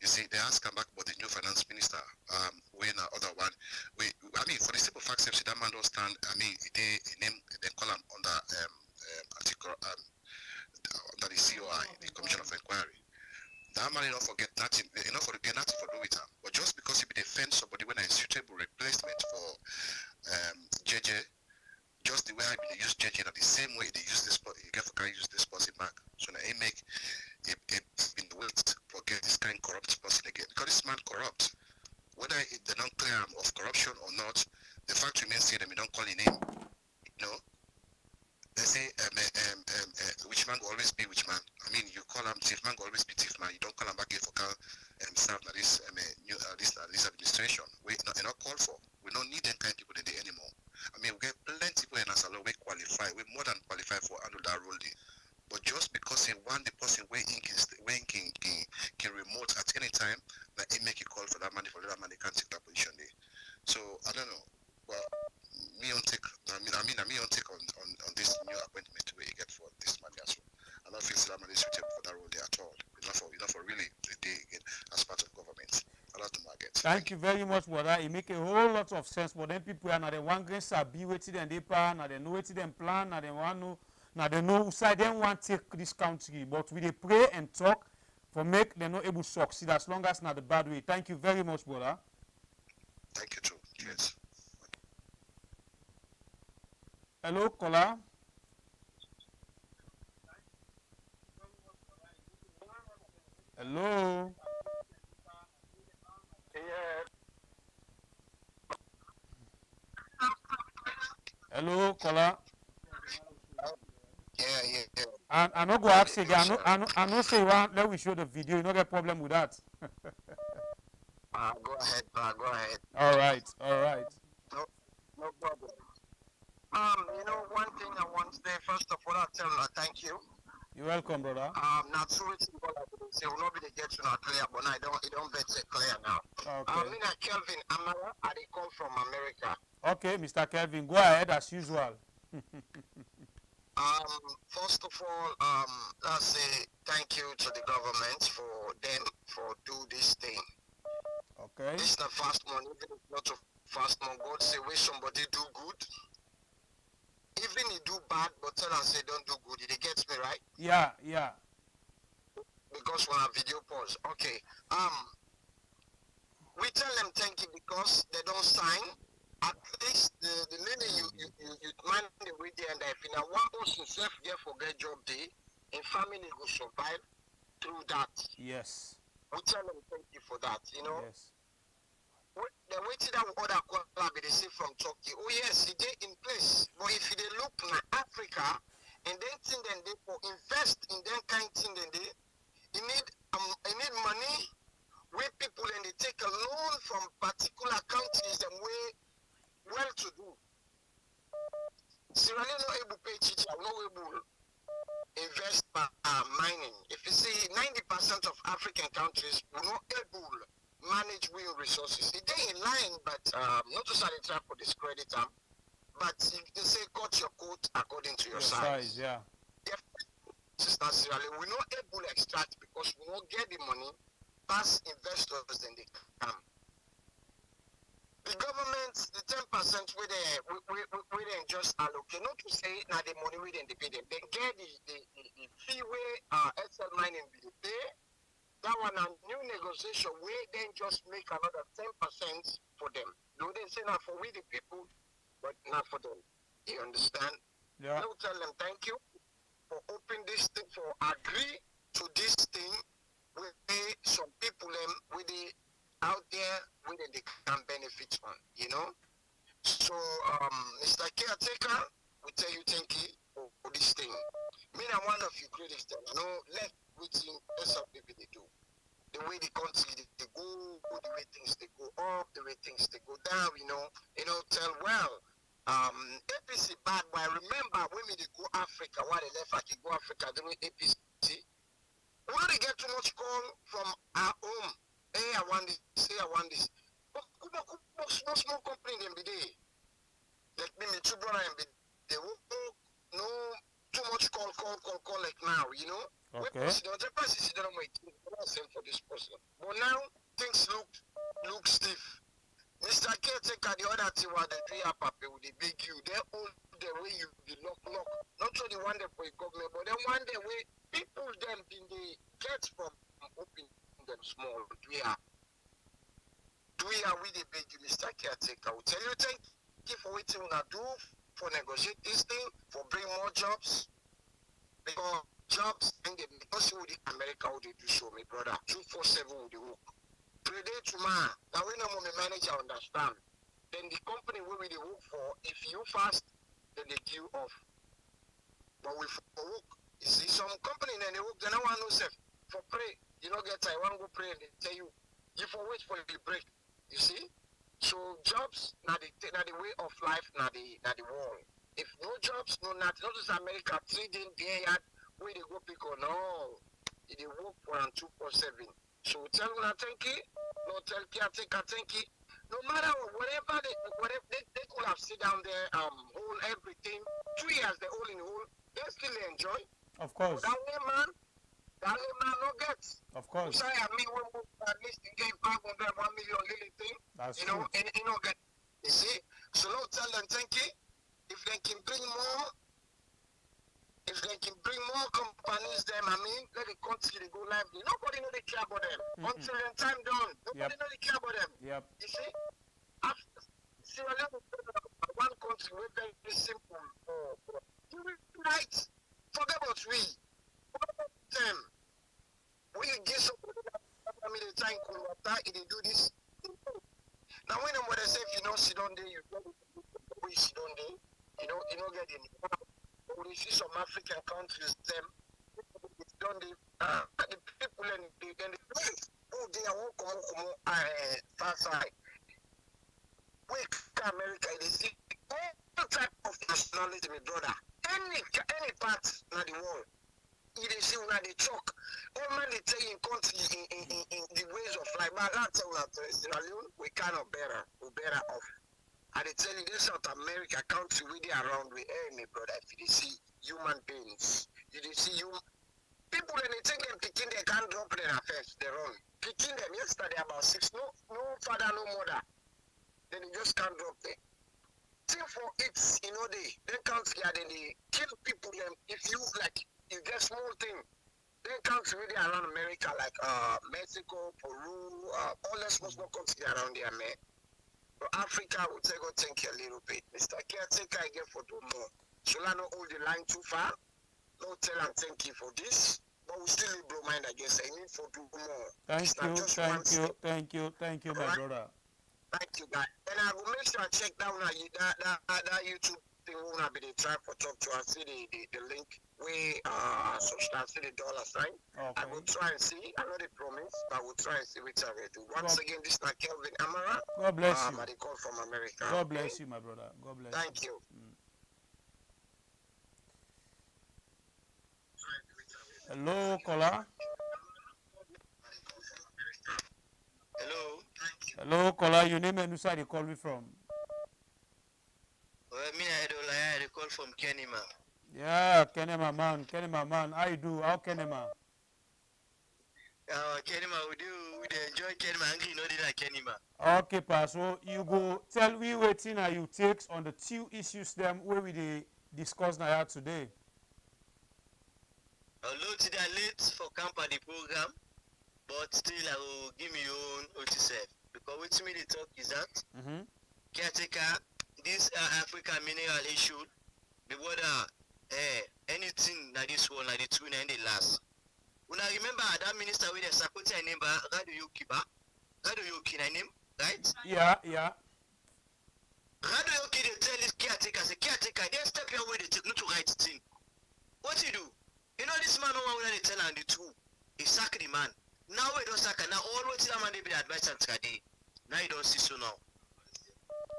You see, they ask come back about the new finance minister. When other one, for the simple fact that that man don't stand. They call him under article under the COI, the Commission of Enquiry. That man don't forget nothing. They not forget nothing for do with him. But just because he defend somebody when a suitable replacement for JJ, just the way I they use JJ, the same way they use this, you get for can use this person back. So now he make it in the wait for get this kind of corrupt person again. Because this man corrupt. Whether they don't clear him of corruption or not, the fact remains say them you don't call his name. They say which man will always be which man. You call him thief man will always be thief man. You don't call him back here for serve this this administration. We not call for. We don't need them kind of people in there anymore. We get plenty people in Asalo we qualify. We more than qualify for under that role there. But just because he want the person where can remote at any time, that he make a call for that money, for that money can't take that position there. So I don't know. Well, me on take on this new appointment where you get for this money as well. I don't feel that money is suitable for that role there at all. Enough for really the day again as part of government. A lot of market. Thank you very much, brother. It make a whole lot of sense. But then people are not the one grain sabi waiting and they plan, now they know waiting them plan, now they want to. Now they know who side they want to take this country, but we they pray and talk for make them not able to succeed as long as not the bad way. Thank you very much, brother. Thank you too. Cheers. Hello, caller. Hello. Hello, caller. Yeah. And I no go ask again. I no say one. Let we show the video. You no get problem with that. Go ahead. Go ahead. All right. No problem. One thing I want to say, first of all, I'll tell you, thank you. You're welcome, brother. Now, so it's say, will not be the get to not clear, but it don't bet it clear now. Okay. Kelvin Amara, I call from America. Okay, Mr. Kelvin, go ahead as usual. First of all, let's say thank you to the government for do this thing. Okay. This is the first one, even if not a fast one. God say, when somebody do good, even he do bad, but tell us say don't do good. Did it get me right? Yeah. Because when our video pause. Okay. We tell them thank you because they don't sign. At least the minute you mind the way there and if in a one person self get forget job day, and family go survive through that. Yes. We tell them thank you for that, Yes. The waiting that other club they say from Turkey. Oh yes, it is in place. But if they look at Africa and then think then they for invest in that kind of thing then you need money where people and they take a loan from particular countries and way well to do. Sierra Leone not able to pay chicha, not able invest by mining. If you see 90% of African countries will not able manage real resources. It ain't in line, but not to say try for discredit them, but they say cut your coat according to your size. Yeah. Sister Sierra Leone, we're not able to extract because we don't get the money past investors than they come. The government, the 10% where they just allocate, not to say now the money we didn't pay them. They get the fee where SL mining will pay. That one a new negotiation where then just make another 10% for them. No, they say not for we the people, but not for them. You understand? Yeah. I will tell them thank you for opening this thing, for agree to this thing with some people with the out there where they can benefit on, So Mr. Caretaker, we tell you thank you for this thing. Me I'm one of you critics then. Let waiting SL people they do. The way the country they go, the way things they go up, the way things they go down, tell well. APC bad, but I remember when we go Africa, why they left I could go Africa during APC. We don't get too much call from our home. Hey, I want this, say I want 18, we're not same for this person. But now things look stiff. Mr. Caretaker, the other thing was the three paper with the big you. They all the way you the lock. Not only one day for a government, but then one day way people them in the get from open them small. We are with the big you, Mr. Caretaker. We tell you thank you for waiting on do for negotiate this thing, for bring more jobs. Because jobs in the because with the America would they do show me, brother. 247 with the work. Today tomorrow, now we know my manager understand. Then the company where we work for, if you fast, then they give off. But we for work, you see some company then they work, they don't want no self for pray. You don't get time, one go pray and they tell you, you for wait for the break. You see? So jobs now the way of life now the wall. If no jobs, no nothing, not just America 3 day period where they go pick on no. They work for 247. So tell them thank you, no tell caretaker thank you. No matter whatever they could have sit down there, hold everything. 2 years they all in the hole, they still enjoy. Of course. That way man no gets. Of course. So I mean when at least they gave 500, 1 million little thing. That's you know, true. and you know get you see. So no tell them thank you. If they can bring more companies them, I mean, let the country go lively. Nobody know they care about them. Until the time done, nobody know they care about them. Yep. You see? After Sierra Leone, one country we're very simple. Right? Forget about we. What about them? When you get some the time they do this. Now when they say if you don't sit on there, you don't sit on there. You don't get any. We see some African countries, them done the people and the place. Oh, they are all come far side. We America, they see all type of nationality, my brother. Any part of the world, you they see when they talk. All man they tell you in country in the ways of life. But that's all that Sierra Leone, we cannot better off. I tell you, this South America country really around we my brother. If you see human beings, you see people and they think them picking they can't drop their affairs, they run. Picking them yesterday about 6, no father, no mother. Then they just can't drop them. Thing for it, they can't here, then they kill people them if you like you get small thing. They can't really around America like Mexico, Peru, all the small countries around there, man. Africa will take go think a little bit. Mr. Caretaker, I get for do more. Should I not hold the line too far? No tell and thank you for this. But we still need blow mind, I guess. I need for do more. Thank you, my brother. Thank you, guys. And I will make sure I check down that YouTube thing when I be the try for talk to and see the link where see the dollar sign. Okay. I will try and see. I know they promise, but I will try and see which I will do. Once again, this is Kelvin Amara. God bless you. I call from America. God bless you, my brother. God bless you. Thank you. Hello, caller. Hello, caller. Your name and where you call me from? I call from Kenema. Yeah, Kenema man. How you do? How Kenema? Kenema, we enjoy Kenema and you know they like Kenema. Okay, pa. So you go tell me Wetin Yu Tink on the 2 issues them where we discuss now today. Although today I late for camp at the program, but still I will give me your own OTSF. Because what me the talk is that caretaker, this African mineral issue, the border, anything that this one, like the 2 and the last. When I remember that minister with the Sakoti name, Radio Yoki name, right? Yeah. Radio Yoki they tell this caretaker, say caretaker, they step your way, they take not to right thing. What you do? You know this man no one will tell and the 2. He sack the man. Now we don't sack now all what the man they be advice and today. Now you don't see so now.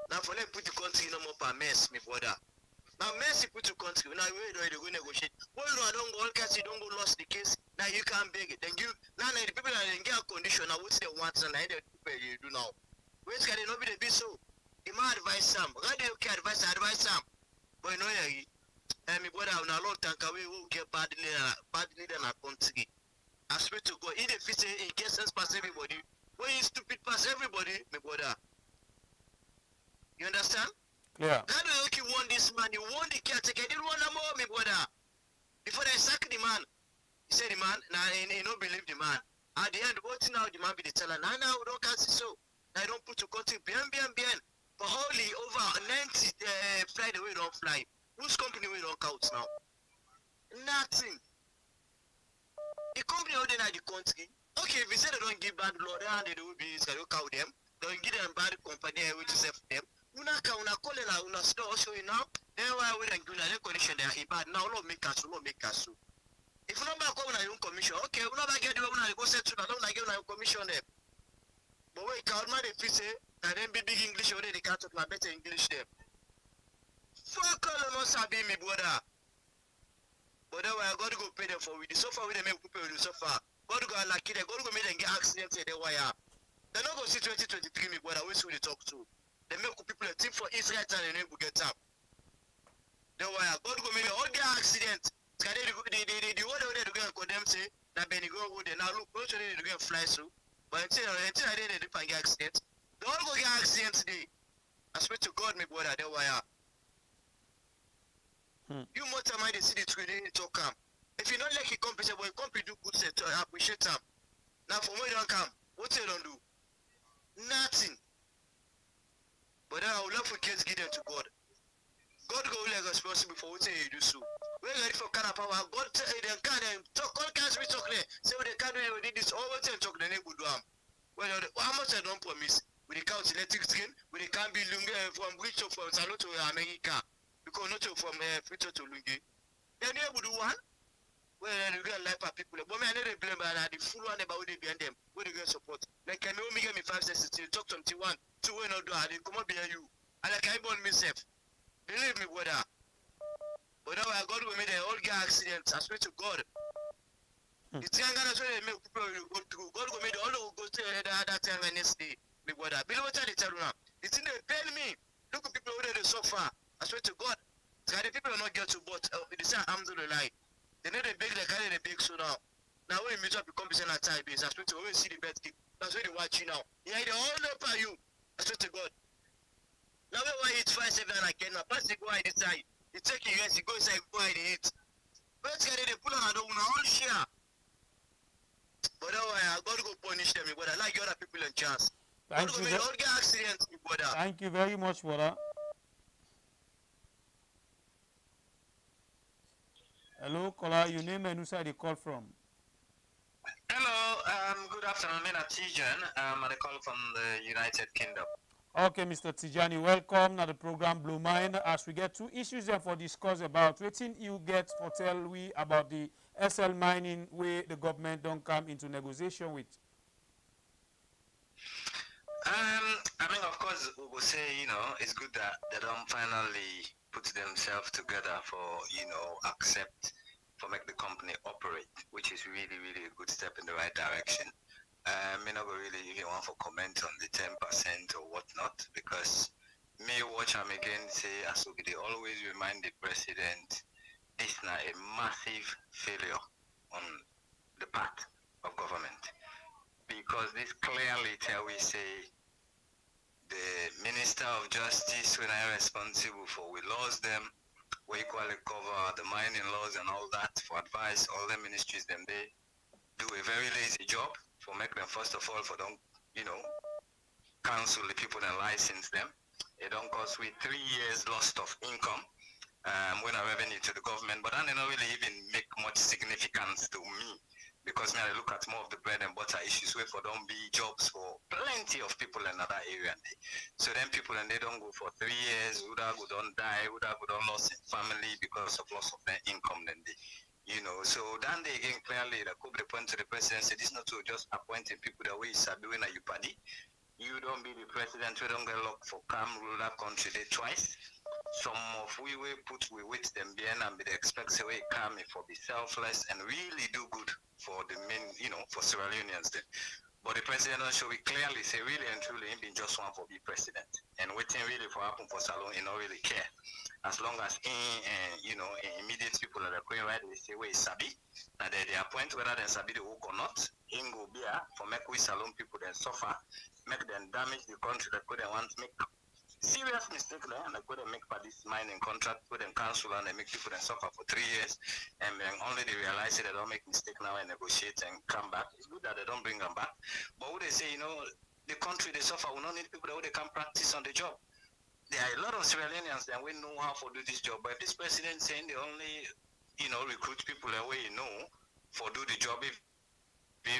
Now for them put the country no more per mess, my brother. Now mess put the country. Now we don't go negotiate. Well no, I don't go all case you don't go lost the case. Now you can't beg it. Then you now the people are in get condition now what's the wants and the people you do now. Where's can they not be the be so? He might advise some. Radio can advise some. But no yeah. My brother, on a long time, we will get bad leader in our country. I swear to God, in the future, he gets sense past everybody. When you stupid past everybody, my brother. You understand? Clear. God will you want this man, you want the caretaker, you didn't want no more, my brother. Before they sack the man, he said the man, now he don't believe the man. At the end, what now the man be the teller? Now we don't cancel so. I don't put to country bien. For wholly over 90 fly the way don't fly. Whose company we don't count now? Nothing. The company holding at the country. Okay, if you say they don't give bad blood, they will be so you count them. Don't give them bad company which is F them. Una call it out, una store show you now. Then why we don't do that condition they are bad. Now don't make us. If you not back on your own commission, okay, we not get the one go set to don't get on commission them. But wait, count my if you say and then be big English already they can't talk my better English them. Fuck all of us be me brother. But then I got to go pay them for with the so far we they make people with the so far. God go lucky they go make them get accidents they wire. They not go see 2023 me brother we see they talk to. They make people a team for Israel and they will get up. They wire God go make all get accident. The order they go and condemn say that Benny go would now look most they go fly through. But until I didn't get accident. They all go get accident today. I swear to God me brother they wire. You more time I see the tree they talk come. If you don't like a company, say, well, company do good set to appreciate them. Now for when you don't come, what you don't do? Nothing. But I would love for kids give them to God. God go like responsible for what you do so. We're ready for kind of power. God tell them can talk all kinds we talk there. Say they can't do this all what they talk the neighbor do. Well how much I don't promise. With the couch electric skin, with the can be longer from which from Salon to America. Because not from Future to Lungi. Then they would do one. Well, you get like people. But I never blame the full one about what they behind them. What they get support. Like, can you give me 5 cents to talk 21 to win or do they come up behind you? And like, I born myself. Believe me, brother. But now I got to make the old guy accident. I swear to God. It's young guys when they make people go through. God will make all who go to that time and next day. My brother. Believe what I tell you now. It's in the pain me. Look at people who they suffer. I swear to God. The people will not get to, but they say I'm doing the lie. They know they beg like I they beg so now. Now when you meet up, you come beside that time base. I swear to always see the best kick. That's why they watch you now. Yeah, they all know about you. I swear to God. Now when I eat 5-7 again, now pass the go I decide. You take your yes, you go inside, go I eat. First guy they pull on I don't want all share. But now I got to go punish them, but I like other people in chance. Thank you. All get accidents, brother. Thank you very much, brother. Hello, caller. Your name and who side you call from? Hello, good afternoon. I'm Tijan. I call from the United Kingdom. Okay, Mr. Tijani, welcome to the program Blue Mind. As we get two issues there for discuss about, Wetin you get for tell we about the SL mining where the government don't come into negotiation with? I mean, of course, we will say, it's good that they don't finally put themselves together for, accept, for make the company operate, which is really, really a good step in the right direction. Me not really even want to comment on the 10% or whatnot, because me watch them again say, as they always remind the president, this now a massive failure on the part of government. Because this clearly tell we say the Minister of Justice when I responsible for we lost them, we equally cover the mining laws and all that for advice, all the ministries them they do a very lazy job for make them first of all for don't, counsel the people and license them. It don't cost we 3 years loss of income when a revenue to the government, but that don't really even make much significance to me. Because now I look at more of the bread and butter issues where for don't be jobs for plenty of people in another area. So then people and they don't go for 3 years, who don't die, who don't lost in family because of loss of their income then they, so then they again clearly the could point to the president say this not to just appointing people the way it's doing a you party. You don't be the president, we don't get locked for calm rule that country they twice. Some of we will put we with them behind and be the expect say we calm for be selfless and really do good for the men, for Sierra Leoneans then. But the president don't show it clearly, say really and truly, he been just one for be president. And waiting really for happen for Salon, he don't really care. As long as immediate people that are going right, they say, wait, Sabi, and they appoint whether they Sabi the work or not, in go be for make we Salon people then suffer, make them damage the country that could want to make serious mistake there, and they could make for this mining contract, put them cancel and they make people then suffer for 3 years, and then only they realize that they don't make mistake now and negotiate and come back. It's good that they don't bring them back. But what they say, the country they suffer, we don't need people that they can practice on the job. There are a lot of Sierra Leoneans that we know how to do this job, but if this president saying they only, recruit people that way for do the job if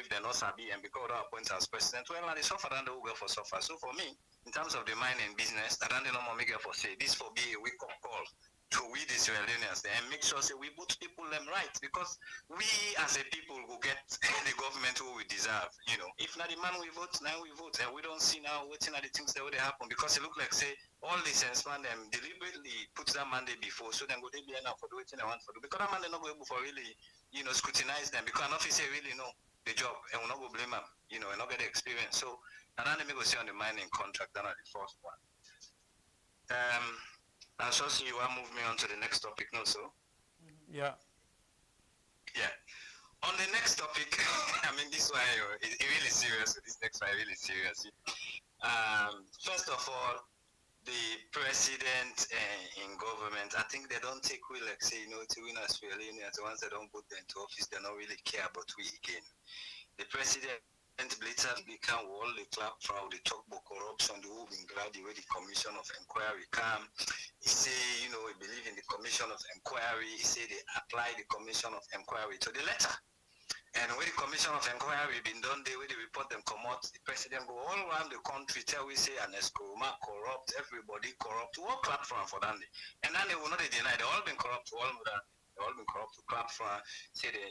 they're not sabi and because they appoint as president, well, they suffer and they will go for suffer. So for me, in terms of the mining business, I don't know more make for say this for be a wake-up call to we the Sierra Leoneans and make sure say we put people them right, because we as a people will get the government who we deserve. If not the man we vote, now we vote, and we don't see now waiting at the things that would happen, because it look like say all the senseman them deliberately put that mandate before, so then go they be enough for the waiting they want for do, because that man they not go able for really scrutinize them, because an officer really know the job and will not go blame them, and not get the experience. So and then let me go see on the mining contract, that are the first one. I shall see you want to move me on to the next topic now, so. Yeah. Yeah. On the next topic, I mean, this one is really serious. This next one is really serious. First of all, the president in government, I think they don't take we like say, to win as Australians, the ones that don't put them into office, they don't really care about we again. The president Blitzer become all the clap proud, the talk about corruption, the whole been glad the way the Commission of Enquiry come. He say, he believe in the Commission of Enquiry. He say they apply the Commission of Enquiry to the letter. And when the Commission of Enquiry been done, they report them come out, the president go all around the country, tell we say an Escoma corrupt, everybody corrupt, all clap for that day. And then they will not deny, they all been corrupt, to clap for, say they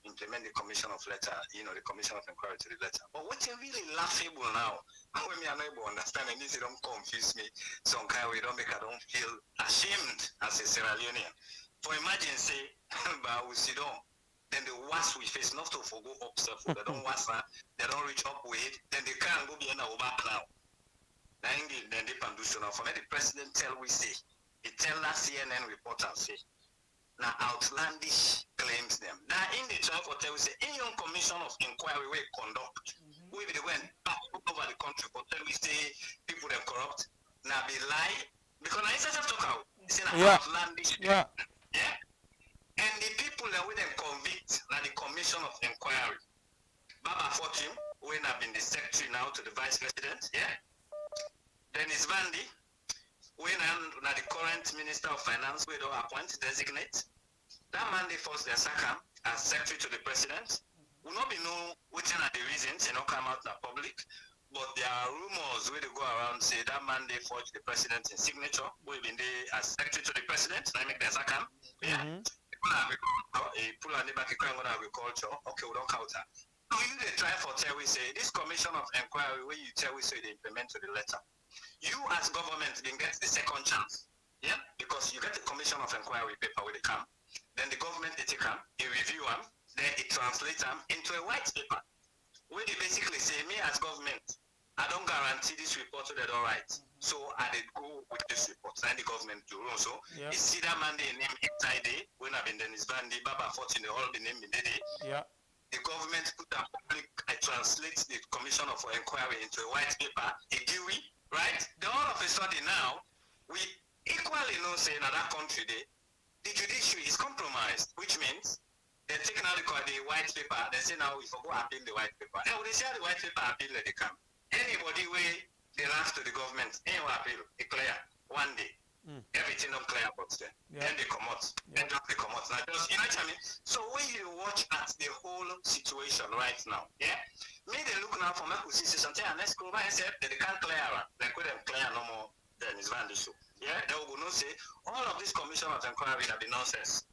implement the Commission of Letter, the Commission of Enquiry to the letter. But what's really laughable now, when me unable to understand, and this don't confuse me, some kind of way don't feel ashamed as a Sierra Leonean. For imagine, say, but we sit down, then the worst we face, not to forgo up stuff, they don't wash that, they don't reach up with it, then they can't go beyond our back now. Then they can do so now. For me, the president tell we say, he tell that CNN reporter say, now outlandish claims them. Now in the trial for tell we say, in your Commission of Enquiry we conduct, we they went back over the country for tell we say people that corrupt, now be lie, because I instead of talk out, it's an outlandish. Yeah. And the people that we then convict, now the Commission of Enquiry, Baba Fortune, when I've been the secretary now to the vice president, Dennis Vandy, when I'm now the current Minister of Finance, we don't appoint, designate. That man they force their second as secretary to the president. Will not be know which are the reasons, come out in the public. But there are rumors where they go around say that man they forge the president in signature, we've been there as secretary to the president, and I make their second. Pull on the back of agriculture, okay, we don't counter. So you they try for tell we say this Commission of Enquiry where you tell we say they implement to the letter. You as government then get the second chance. Yeah? Because you get the Commission of Enquiry paper where they come. Then the government they take them, they review them, then it translates them into a white paper. Where they basically say, me as government, I don't guarantee this report that all right. So I did go with this report. And the government do also. You see that man they name inside day, when I've been Dennis Bandy, Baba Fortune, they all be named in the day. Yeah. The government put that public, I translate the Commission of Enquiry into a white paper, a GUI, right? Then all of a sudden now, we equally know say in that country the judiciary is compromised, which means they take now the white paper, they say now we forgo appeal the white paper. And when they say the white paper appeal, they come. Anybody way they last to the government, anyone appeal, they clear one day. Everything not clear about them. Then they come out. Then they come out. Now just what I mean? So when you watch at the whole situation right now, me they look now for my position something and let's go by and say that they can't clear they couldn't clear no more than is van the show. They will not say all of this Commission of Enquiry have been nonsense.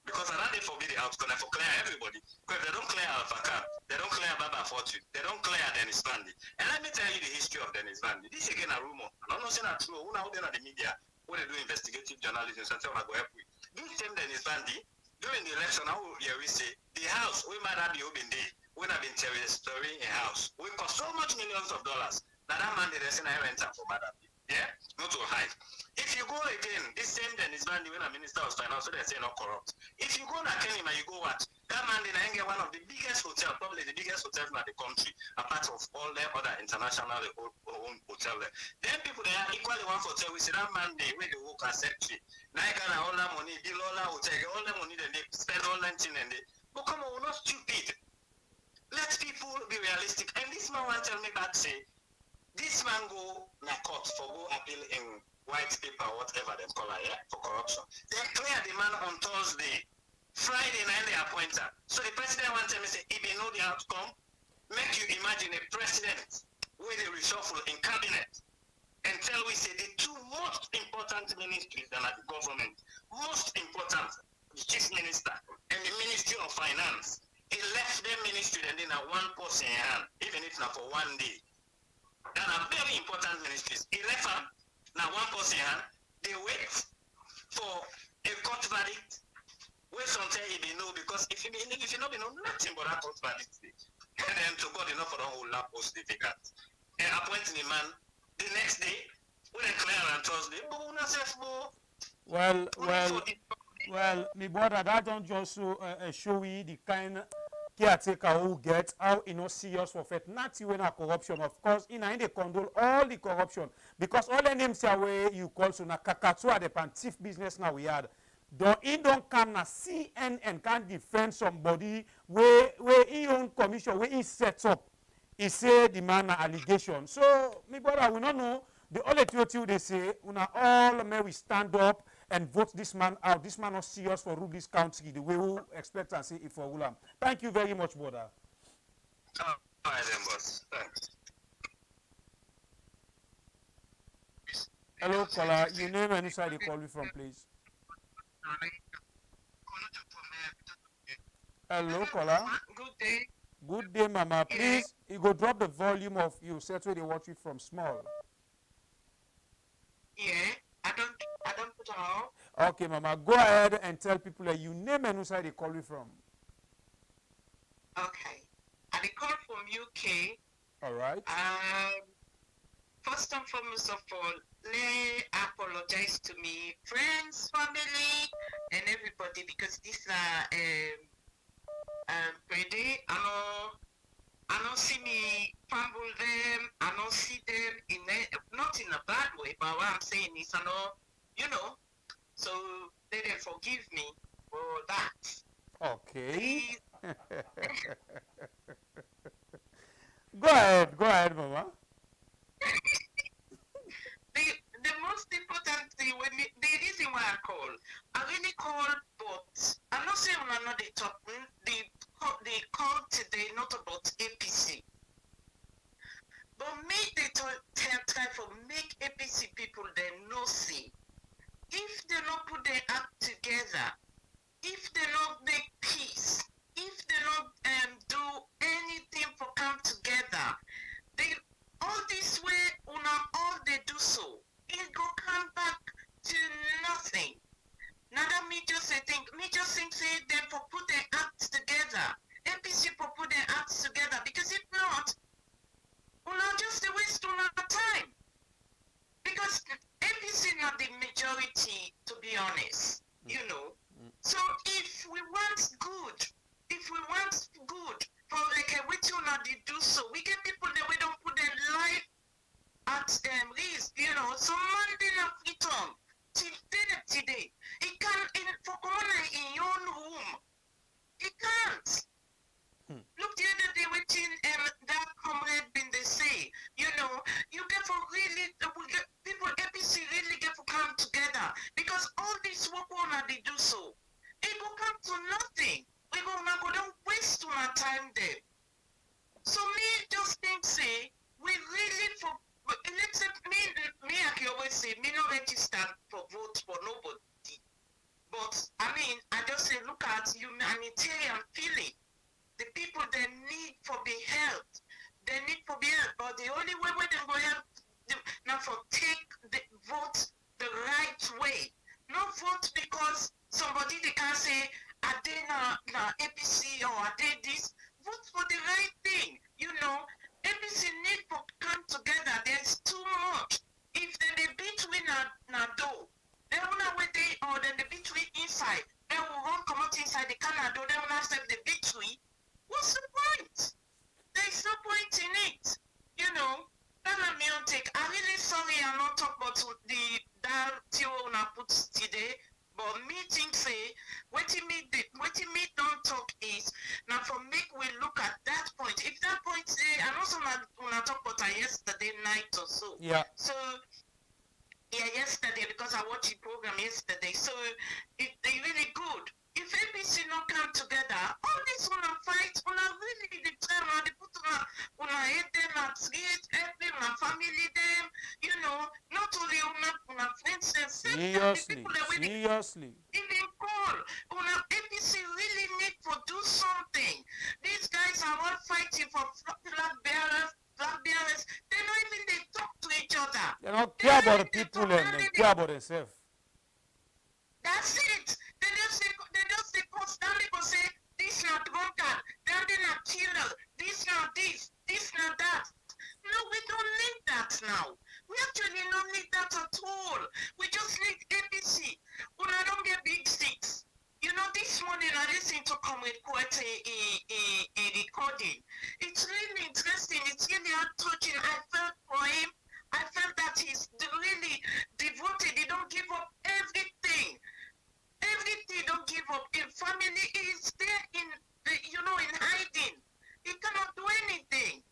Because I they forbid the outcome for clear everybody. Because they don't clear Alpha, they don't clear Baba Fortune, they don't clear Dennis Vandy. And let me tell you the history of Dennis Vandy. This again a rumor. I'm not saying that's true. Who now they're the media, when they do investigative journalism, something I go help with. This same Dennis Vandy, during the election, how we say the house we might have be open day when I've been restoring a house, we cost so much millions of dollars. Now that man, they say I rent for madam. Yeah, not to hide. If you go again, this same Dennis Bandy when a minister of finance, so they say not corrupt. If you go to Kenima, you go what? That man then I get one of the biggest hotels, probably the biggest hotel in the country, apart of all the other international owned hotel there. Then people they are equally one for hotel. We say that man they where they work as secretary. Now I got all that money, bill all that hotel, all that money then they spend all that thing and they. But come on, we're not stupid. Let people be realistic. And this man want tell me back say. This man go na court for go appeal in white paper, whatever they call it, yeah, for corruption. They clear the man on Thursday. Friday night they appoint her. So the president wants to say, if you know the outcome, make you imagine a president with a reshuffle in cabinet and tell we say the two most important ministries that are the government, most important, the chief minister and the Ministry of Finance. He left their ministry and then one person in hand, even if not for one day. That are very important ministries. He left them, now one person hand, they wait for a court verdict. Wait until he be know, because if you not be know nothing but that court verdict, and then to God enough for the whole lap post difficult. And appointing the man the next day, when they clear on Thursday, well, me brother, that don't just show we the kind caretaker who get how serious for it. Not even a corruption, of course. In they condole all the corruption because all the names are where you call so na kakatu are the pantif business now we had. Don't come na CNN can defend somebody where he own commission where he sets up. He say the man allegation. So me brother, we don't know. The only two they say, una all may we stand up and vote this man out. This man not serious for rule this country the way we expect and say it for Ulam. Thank you very much, brother. All right, then, boss. Thanks. Hello, caller. Your name and inside they call you from, please. Hello, caller. Good day. Good day, mama. Please, you go drop the volume of you. Set where they watch it from small. Yeah, I don't put on. Okay, mama. Go ahead and tell people that you name and inside they call you from. Okay. I call from UK. All right. First and foremost of all, let me apologize to me friends, family, and everybody because these are pretty. I don't see me fumble them. I don't see them not in a bad way, but what I'm saying is, so they forgive me for that. Okay. Go ahead, mama. The most important thing the reason why I really call, but I'm not saying I'm not the top. The call today not about APC, but make the try for make APC people they no see. If they not put their act together, if they not make peace, if they not do anything for come together, they all this way all they do so, it go come back to nothing. Now that me just think say them for put their acts together. APC for put their acts together because if not, just a waste of time. Because APC not the majority, to be honest, So if we want good for like a which not they do so, we get people that we don't put their life at risk, So Monday na freedom till today. It can't for in your own room. It can't. Look the other day within that comrade been they say, you get for really people APC really get for come together because all this work they do so. It will come to nothing. We go don't waste my time there. So me just think say we really for let's say me I can always say me not register for vote for nobody. But I just say look at humanitarian feeling. The people they need for be helped. They need for be helped. But the only way they go help them now for take the vote the right way. Not vote because somebody they can say I did na APC or I did this. Vote for the I talk about her yesterday night or so. Yeah. So yeah, yesterday because I watched the program yesterday. So they really good. If ABC not come together, all this wanna fight, wanna really the time and they put wanna hate them and create help them and family them, you know, not only una friends and Seriously. even call. Una ABC really need to do something. These guys are all fighting for flag bearers. They don't even they talk to each other. They don't care about the people and they care about themselves. That's it. They just say constantly go say this not drunkard, then they not killer, this not this not that. No, we don't need that now. We actually don't need that at all. We just need ABC. When I don't get big sticks. You know, this morning I listened to Comrade quite a recording. It's really interesting. It's really heart-touching. I felt for him. I felt that he's really devoted. He don't give up everything. Everything don't give up. In family is there in hiding. He cannot do anything.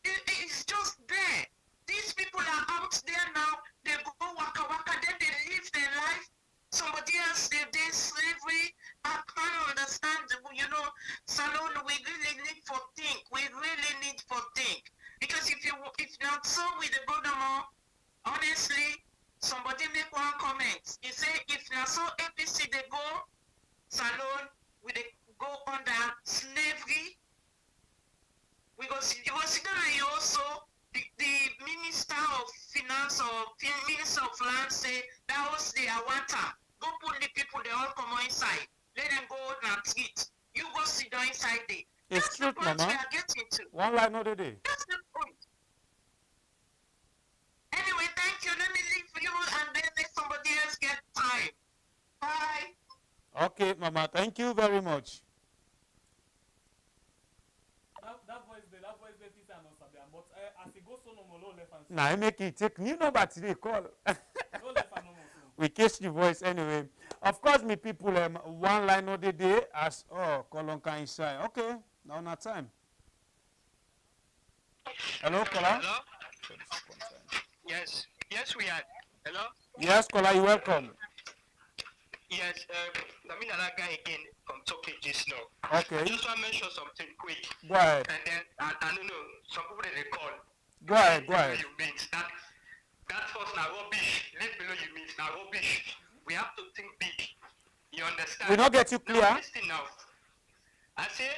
It's just there. These people are out there now. They go waka waka, then they live their life. Somebody else they slavery. I can't understand. You know, Salon. We really need for think. We really need for think. Because if not so with the government, honestly, somebody make one comment. He say if not so APC they go, Salon, we they go under slavery. You go sit down and you also the Minister of Finance or Minister of Land say that was the Awanta. Go put the people they all come inside. Let them go and treat. You go sit down inside there. It's true, Mama. We are getting to. One line of the day. That's the point. Anyway, thank you. Let me leave you and then let somebody else get time. Bye. Okay, Mama. Thank you very much. That voice there, this and not Sabian. But as it goes so no more, low left and Now I make it take new number today. Call. low left and no more. We catch the voice anyway. Of course, me people one line of the day as Kolonka inside. Okay, now not time. Hello, Kola. Hello? Yes, we are. Hello? Yes, Kola, you welcome. Yes, I mean another guy again from talking just now. Okay. I just want to mention something quick. Go ahead. And then, I don't know, some people they call. Go ahead. You means that first now rubbish. Live below you means now rubbish. We have to think big. You understand? We not get you clear. Now, listen now. I say,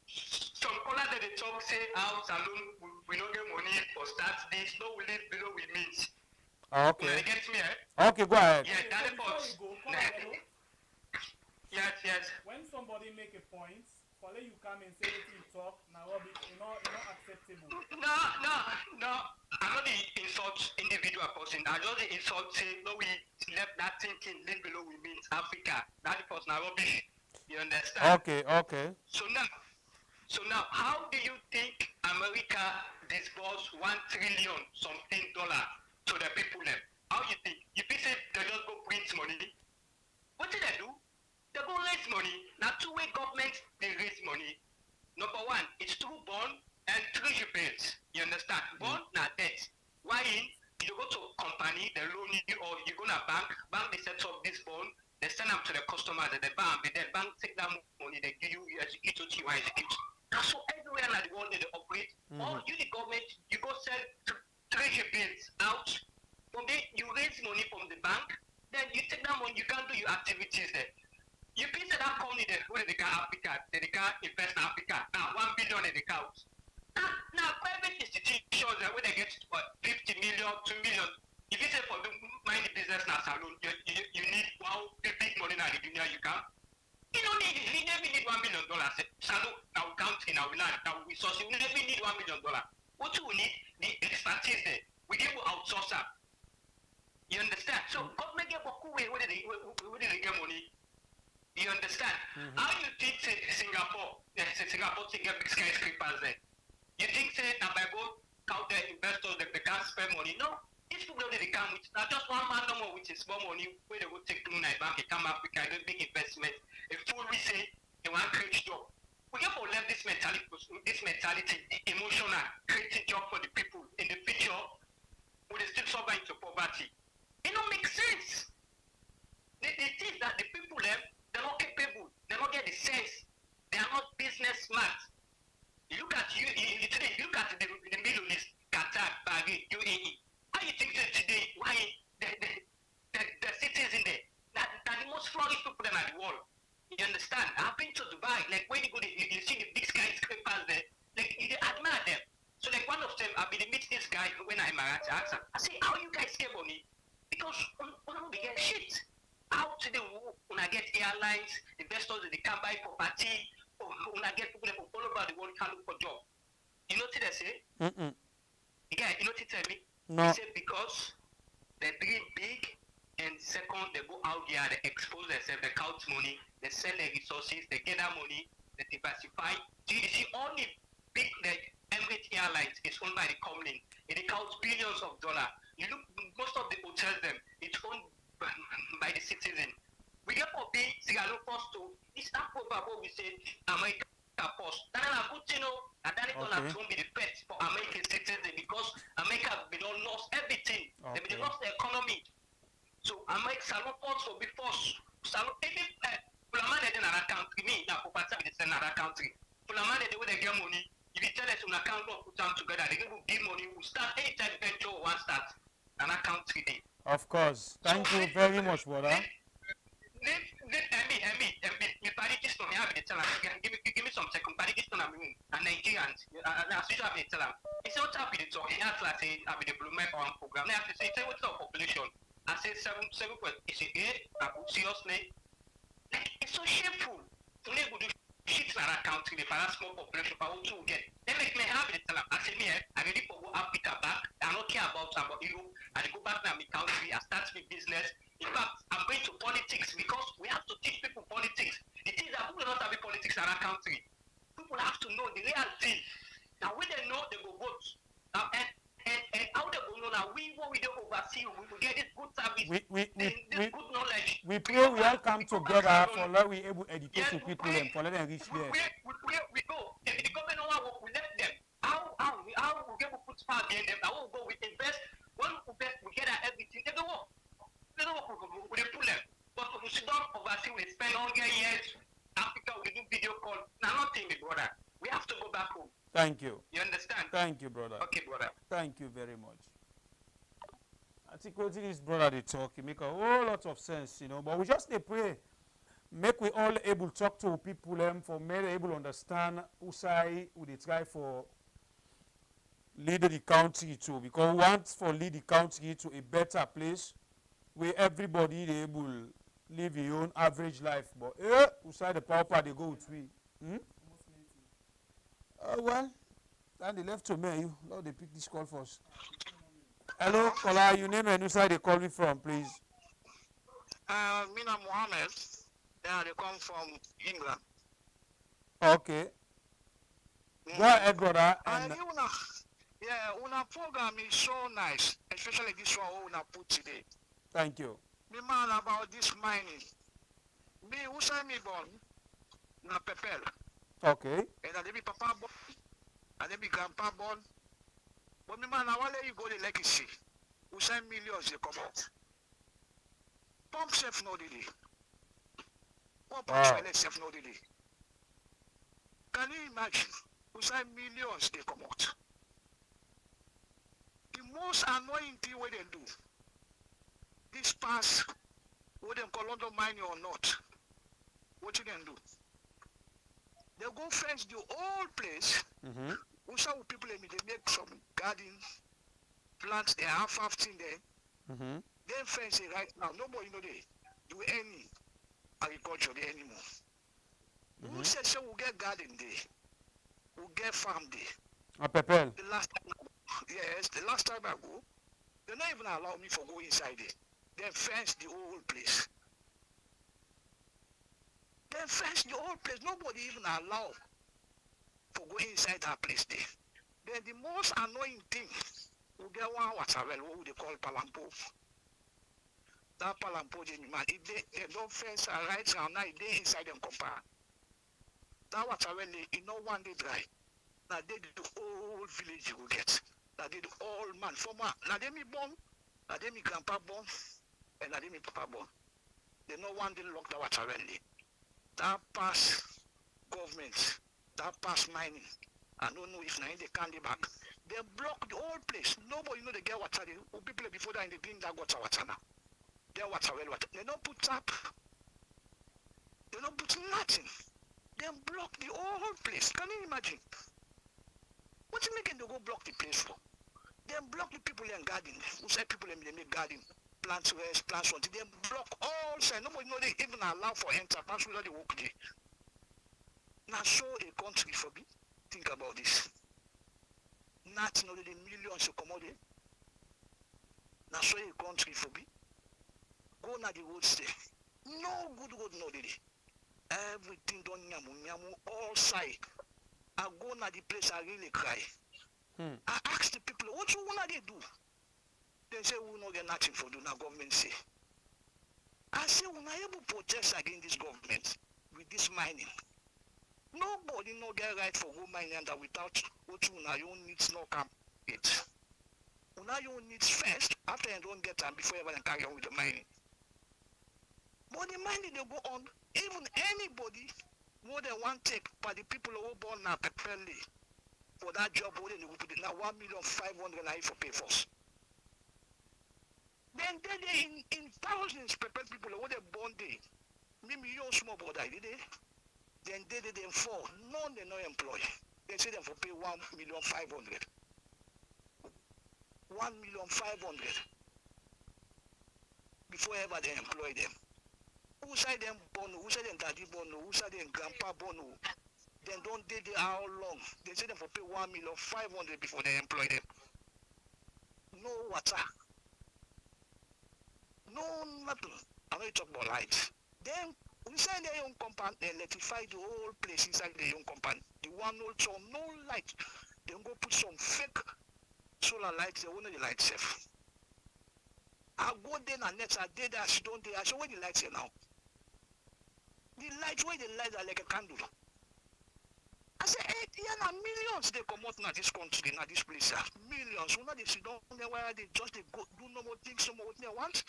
some caller that they talk say out alone, we don't get money for start this. No, we live below we means. Okay. You get me, eh? Okay, go ahead. Yeah, that's the boss. Yes. When somebody make a point, for you come and say it, you talk, now rubbish, not acceptable. No. I'm not the insult individual person. I just the insult say no we left that thinking live below we means Africa. That person are rubbish. You understand? Okay. So now how do you think America disbursed $1 trillion something dollar to the people them? How you think? You think say they just go print money? What did they do? They go raise money. Now two-way government they raise money. Number one, it's through bond and treasury bills. You understand? Bond na debt. Why you go to a company, they loan you, or you go to a bank they set up this bond, they send them to the customer, the bank, and the bank take that money, they give you execute what you want to execute. That's so everywhere in the world they operate. Or you the government, you go sell treasury bills out. From there, you raise money from the bank, then you take that money, you can do your activities there. You can say that company there, where they can Africa, they can invest in Africa. Now, 1 billion in the count. Now, private institutions, where they get 50 million, 2 million. If you say for the mind the business now, salon, you need big money now in the dunia, you can. You don't need, you never need $1 million. Salon, now country, now resources, you never need $1 million. What you need, the expertise there. We give you outsource up. You understand? So, government get where did they get money? You understand? How you think Singapore to get big skyscrapers there? You think say now by go count the investors that they can't spend money? No. These people they come with not just one man no more with his small money where they go take to night bank, they come Africa, do big investment. A fool we say they want to create job. We have to learn this mentality, emotional, creating job I've been meet this guy when I'm at ask him. I say, how you guys get money? Because we don't get shit. How today when I get airlines, investors they can't buy property, or when I get people from all over the world can look for job. You know what they say? Yeah, you know what they tell me? No. They say because they dream big, and second they go out there, they expose themselves, they count money, they sell their resources, they gather money, they diversify. So you see, only big like Emirates Airlines is owned by the company. It counts billions of dollars. You look, most of the hotels them, it's owned by the citizen. We get for being Sierra Leone Post to it's not about what we say America Post. That is a good thing, and that is gonna be the best for American citizens because America we don't lost everything. They lost the economy. So America Sierra Leone Post will be forced. Sierra even Pulaman in another country, me now for part of it in another country. Pulaman they will get money. If you tell us on account of put them together, they will give money. We start anytime venture one start an account today. Of course. Thank you very much, brother. Give me some second. And Nigerians, as usual, I tell them. It's not happy to talk. He has like say, I'll be the Blue Map on program. Now, I have to say, what's the population? I say 7. It's a seriously. It's so shameful. Only go do shit in our country, the small population, but what to get. They make me happy to tell them. I say, me, I really go Africa back. I don't care about Europe. I go back to my country. I start my business. In fact, I'm going to politics because we have to teach people politics. The things that people don't have politics in our country. People have to know the real thing. Now, when they know, they go vote. Now, and how they go know now, what we do oversee, we will get this good service, this good knowledge. We pray we all come together for let we able educate the people and for let them reach there. We go. If the government don't want, we let them. How we get to put power behind them? How we go, we invest. When we invest, we get everything. They don't work. They don't work. We pull them. But if we sit down oversee, we spend 100 years. Africa, we do video call. Now, nothing, brother. We have to go back home. Thank you. You understand? Thank you, brother. Okay, brother. Thank you very much. I think what this brother they talk, it make a whole lot of sense, you know. But we just they pray, make we all able to talk to people for me able to understand who say who they try for lead the country to, because we want for lead the country to a better place where everybody they able live your own average life. But who say the pauper they go with we. Well, then they left to me. You, now they pick this call first. Hello, caller. You name and who side they call me from, please. Mina Mohammed. Yeah, they come from England. Okay. Go ahead, brother. And Una program is so nice, especially this one una put today. Thank you. Me man about this mining. Me who say me born na Pepel. Okay. And I be papa born, and then be grandpa born. But me man, I want you go the legacy. Who say millions they come out. Pump safe no delay. Pump toilet safe no delay. Can you imagine? Who say millions they come out. The most annoying thing what they do, this pass, what they call London mining or not, what you can do? They go fence the whole place. Also, people they make some garden, plants there, half thing there. Then fence it right now. Nobody know they do any agriculture there anymore. Who said so? We'll get garden there, we'll get farm there. A Pepel. The last time, yes, the last time I go, they don't even allow me for go inside there. They fence the whole place. They fence the whole place. Nobody even allow for go inside that place there. Then the most annoying thing, we get one water well, what they call Palampo. That Palampo, man, if they don't fence right now, now they inside them compare. That water well, you know, one day dry. Now they do the whole village you will get. Now they do all man, former, now they me born, now they me grandpa born, and now they me papa born. They know one day lock the water well. That pass government, that pass mining. I don't know if now they can't be back. They block the whole place. Nobody know they get water. People before that in the green that water now. They water well water. They don't put tap. They don't put nothing. They block the whole place. Can you imagine? What you making to go block the place for? garden. Who say people they make garden, plant rest, plant something. They block all side. Nobody know they even allow for enter. Pass without the work day. Now so a country for me. Think about this. Not only the millions to come out there. Now so a country for me. Go na the road stay. No good road no did. Everything done nyamu all side. I go na the place I really cry. I ask the people, what you wanna they do? They say we not get nothing for do now government say. I say we not able to protest against this government with this mining. Nobody no get right for go mining and without what you now you needs no come it. Now you needs first after you don't get them before you ever carry on with the mining. But the mining they go on, even anybody more than one take by the people who born now preparedly for that job where they will put it now 1,500,000 for pay force. Then they in thousands prepared people who they born day. Maybe you small brother, did they? Then they them four. None they no employ. They say them for pay 1,500,000. 1,500,000 before ever they employ them. Who say them born? Who say them daddy born? Who say them grandpa born? Then don't they how long? They say them for pay 1,500,000 before they employ them. No water. No nothing. I know you talk about lights. Then inside their own compound, they electrify the whole place inside their own compound. The one also no light. They go put some fake solar lights. They won't the light safe. I go there and next I did that. She don't do. I say where the lights here now. The light where the lights are like a candle. I say, hey, yeah, now millions they come out now this country, now this place, millions. Who know they sit down there where they just they go do no more things, no more what they want.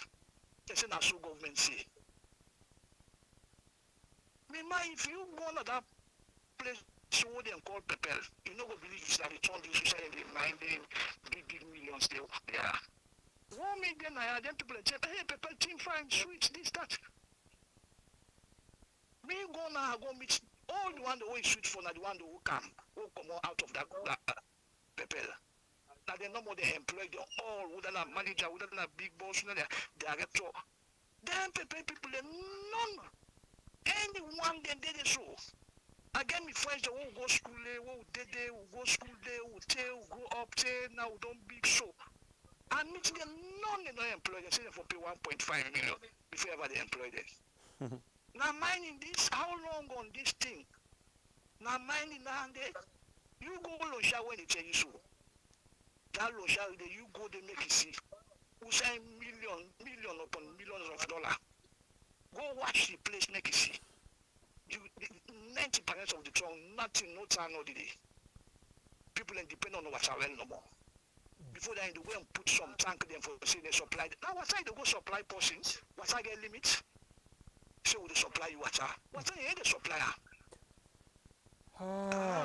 They say now so government say. Me mind if you go to that place so what they call Pepel, you know what believe is that they turn this society minding big millions there. Yeah. One million then people say, hey, Pepel team fine, sweet, this, that. Me go now go meet all the one the way sweet for now the one who come out of that Pepel. Now they no more they employ them all, whether a manager, whether a big boss, whether director. Then Pepel people they none. Anyone they did it so. Again, my friends they will go school there, will go school there, will go up there, now don't big so. And meet them none they don't employ them, say them for pay 1.5 million before ever they employ them. Now mining this, how long on this thing? Now mining now and then, you go Losha when they tell you so. That Losha you go they make it see. Who say million upon millions of dollars. Go watch the place make it see. 90% of the town, nothing, no time, no day. People ain't depend on what's well no more. Before they go and put some tank them for say they supply. Now what's they go supply portions? What's I get limits? So they supply you water. What's I the supplier?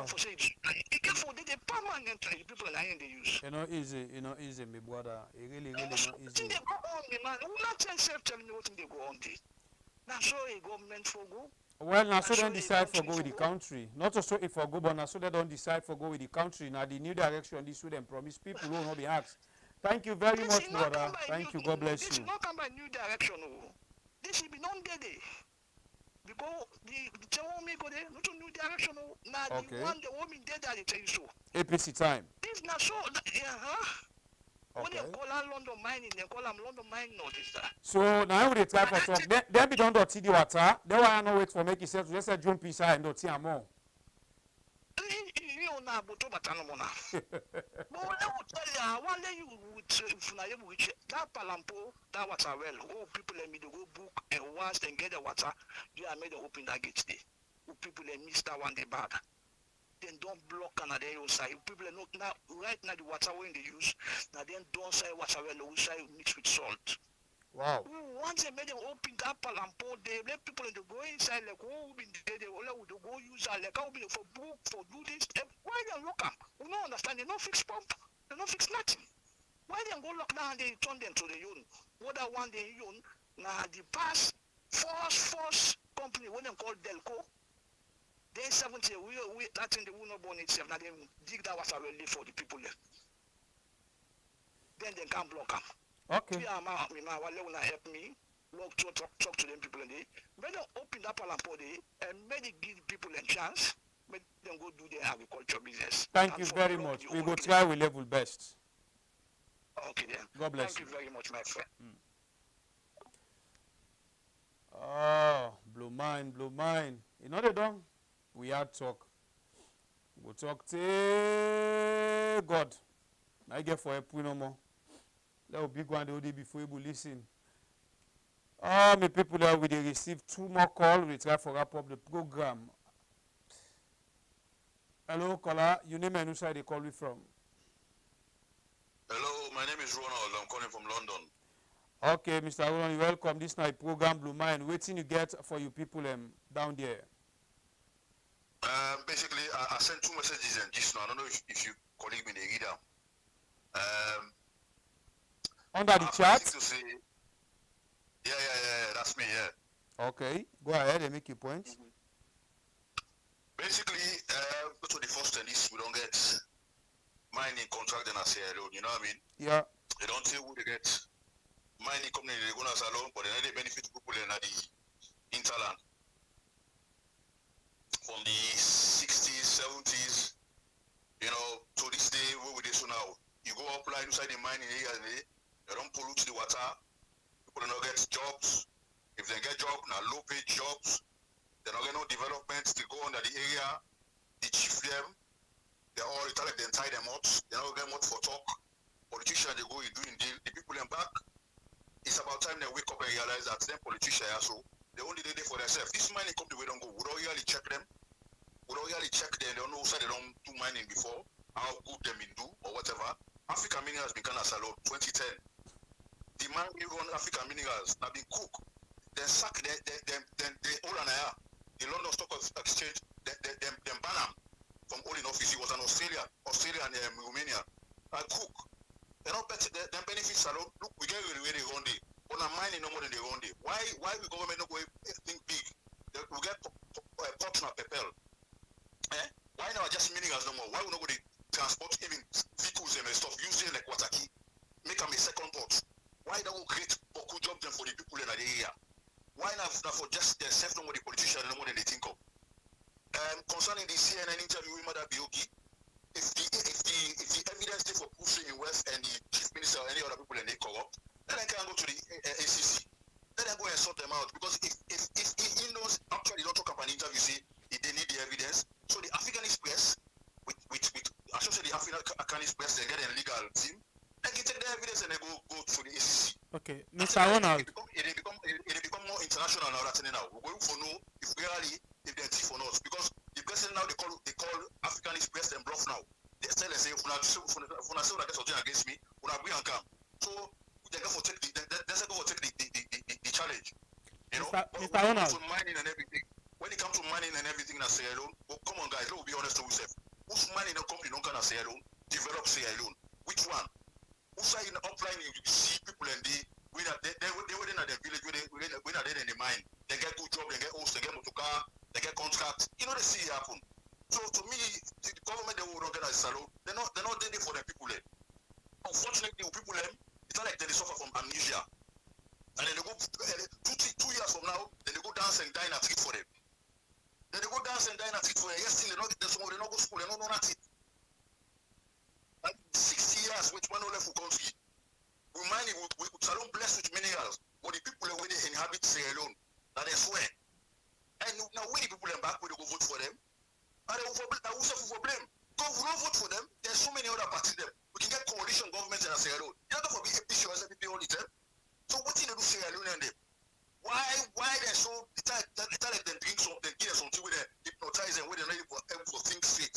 For say it can for the permanent people and they use. You know easy, my brother. It really not easy. They go on the man. Who not tell me what they go on there? Now so a government for go. Well, now so don't decide for go with the country. Not also if for go, but now so they don't decide for go with the country. Now the new direction this would then promise people will not be asked. Thank you very much, brother. Thank you. God bless you. This is not come by new direction. This will be non-dead. Because the woman go there, not a new direction. Now the one the woman dead that they tell you so. APC time. This not so. When they call them London mining, they call them London mining or this that. So now we try for talk. Then be done to see the water. Then why I not wait for make it self. Just say jump inside and don't see more. You know, but when I will tell you, one day you would that palampo, that water well. Oh, people let me to go book and once they get the water, you are made to open that gate there. People let miss that one they bad. Then don't block another side. People know now right now the water when they use now then don't say water well outside mixed with salt. Wow. Once they made them open that palampo, they let people in the go inside like they would go use like how be for book for do this. Why they lock up? We don't understand. They no fix pump. They no fix nothing. Why they go lock down and they turn them to the union? What that one they union now the past force company when they call Delco. Then 70 we that thing they will not burn itself. Now they dig that water well for the people there. Then then they can't block them. Okay. Yeah, will help me. Talk to them people and they better open up Alampode and maybe give people a chance. Make them go do their agriculture business. Thank you very much. We will try with level best. Okay then. God bless you. Thank you very much, my friend. Oh, blow mind. You know they done? We had talk. We'll talk to God. I get for help no more. Let will big one the OD before you listen. Ah, my people there we receive 2 more calls. We try for wrap up the program. Hello, caller. Your name and which side they call you from? Hello, my name is Ronald. I'm calling from London. Okay, Mr. Ronald, you welcome. This night program Blue Mind. Waiting you get for you people down there. Basically, I sent 2 messages and just now. I don't know if you colleague me they read them. Under the chat? Say, yeah, that's me, yeah. Okay, go ahead and make your points. Basically, go to the first and this, we don't get mining contract in Sierra Leone, you know what I mean? Yeah. They don't say who they get mining company, they go to alone, but they benefit people in the interland. From the 60s, 70s, you know, to this day, where we do so now. You go up line inside the mining area, they don't pollute the water. People don't get jobs. If they get jobs, now low paid jobs. They don't get no developments. They go under the area, they chief them. They all retaliate, they tie them out. They don't get much for talk. Politicians, they go, you doing deal. The people in back, it's about time they wake up and realize that them politicians are so. They only did it for themselves. This mining company, we don't go. We don't really check them. We don't really check them. They don't know who said they don't do mining before, how good them in do, or whatever. African Minerals been kind of salon 2010. The man who run African Minerals have been cooked. Then sack them all an air. The London Stock Exchange, them ban them from all in office. He was an Australia and Romania. Cook. They don't bet them benefits alone. Look, we get really run day. On a mining no more than they run day. Why the government not go think big? We get Portsmouth Pepel. Why not just minerals no more? Why we not go to transport even vehicles and stuff using like water key? Make them a second port. Why don't we create Boku job them for the people in the area? Why not for just themselves no more the politicians no more than they think of? Concerning the CNN interview with Mother Biogi, if the evidence they for pushing in West and the chief minister or any other people and they corrupt, then I can go to the ACC. Then I go and sort them out because if he knows actually don't talk about an interview, see if they need the evidence. So the African Express with I should say the African Express they get a legal team. They can take the evidence and they go to the ACC. Okay, Mr. Ronald. It become more international now. That's now. We're going for no if they're thief or not because the person now they call African Express and bluff now. They say if una say that something against me, una bring and come. So they go for take the challenge. You know, Mr. Ronald. To mining and everything. When it comes to mining and everything in Sierra Leone, well, come on guys, let's be honest with ourselves. Who's mining a company don't can Sierra Leone, develop Sierra Leone? Which one? Who's in the upline you see people and they within the village, when are they in the mine? They get good job, they get host, they get motorcar, they get contract. You know they see it happen. So to me, the government they will not get a salon. They're not there for the people there. Unfortunately, people them, it's not like they suffer from amnesia. And then they go 2 years from now, then they go dance and dine at it for them. Then they go dance and dine at it for them. Yes, still they not go school, they don't know nothing. Like 60 years which one left for country. We mine it with salon blessed with minerals. But the people where they inhabit Sierra Leone, that they swear. And now when the people are back, we go vote for them. And they will for blame. Because we don't vote for them, there's so many other parties there. We can get coalition governments in Sierra Leone. You don't for APC or SPP all the time. So what do they do Sierra Leone and them? Why they so it's like them drink something, give them something with them, hypnotize them, where they're not able to think straight.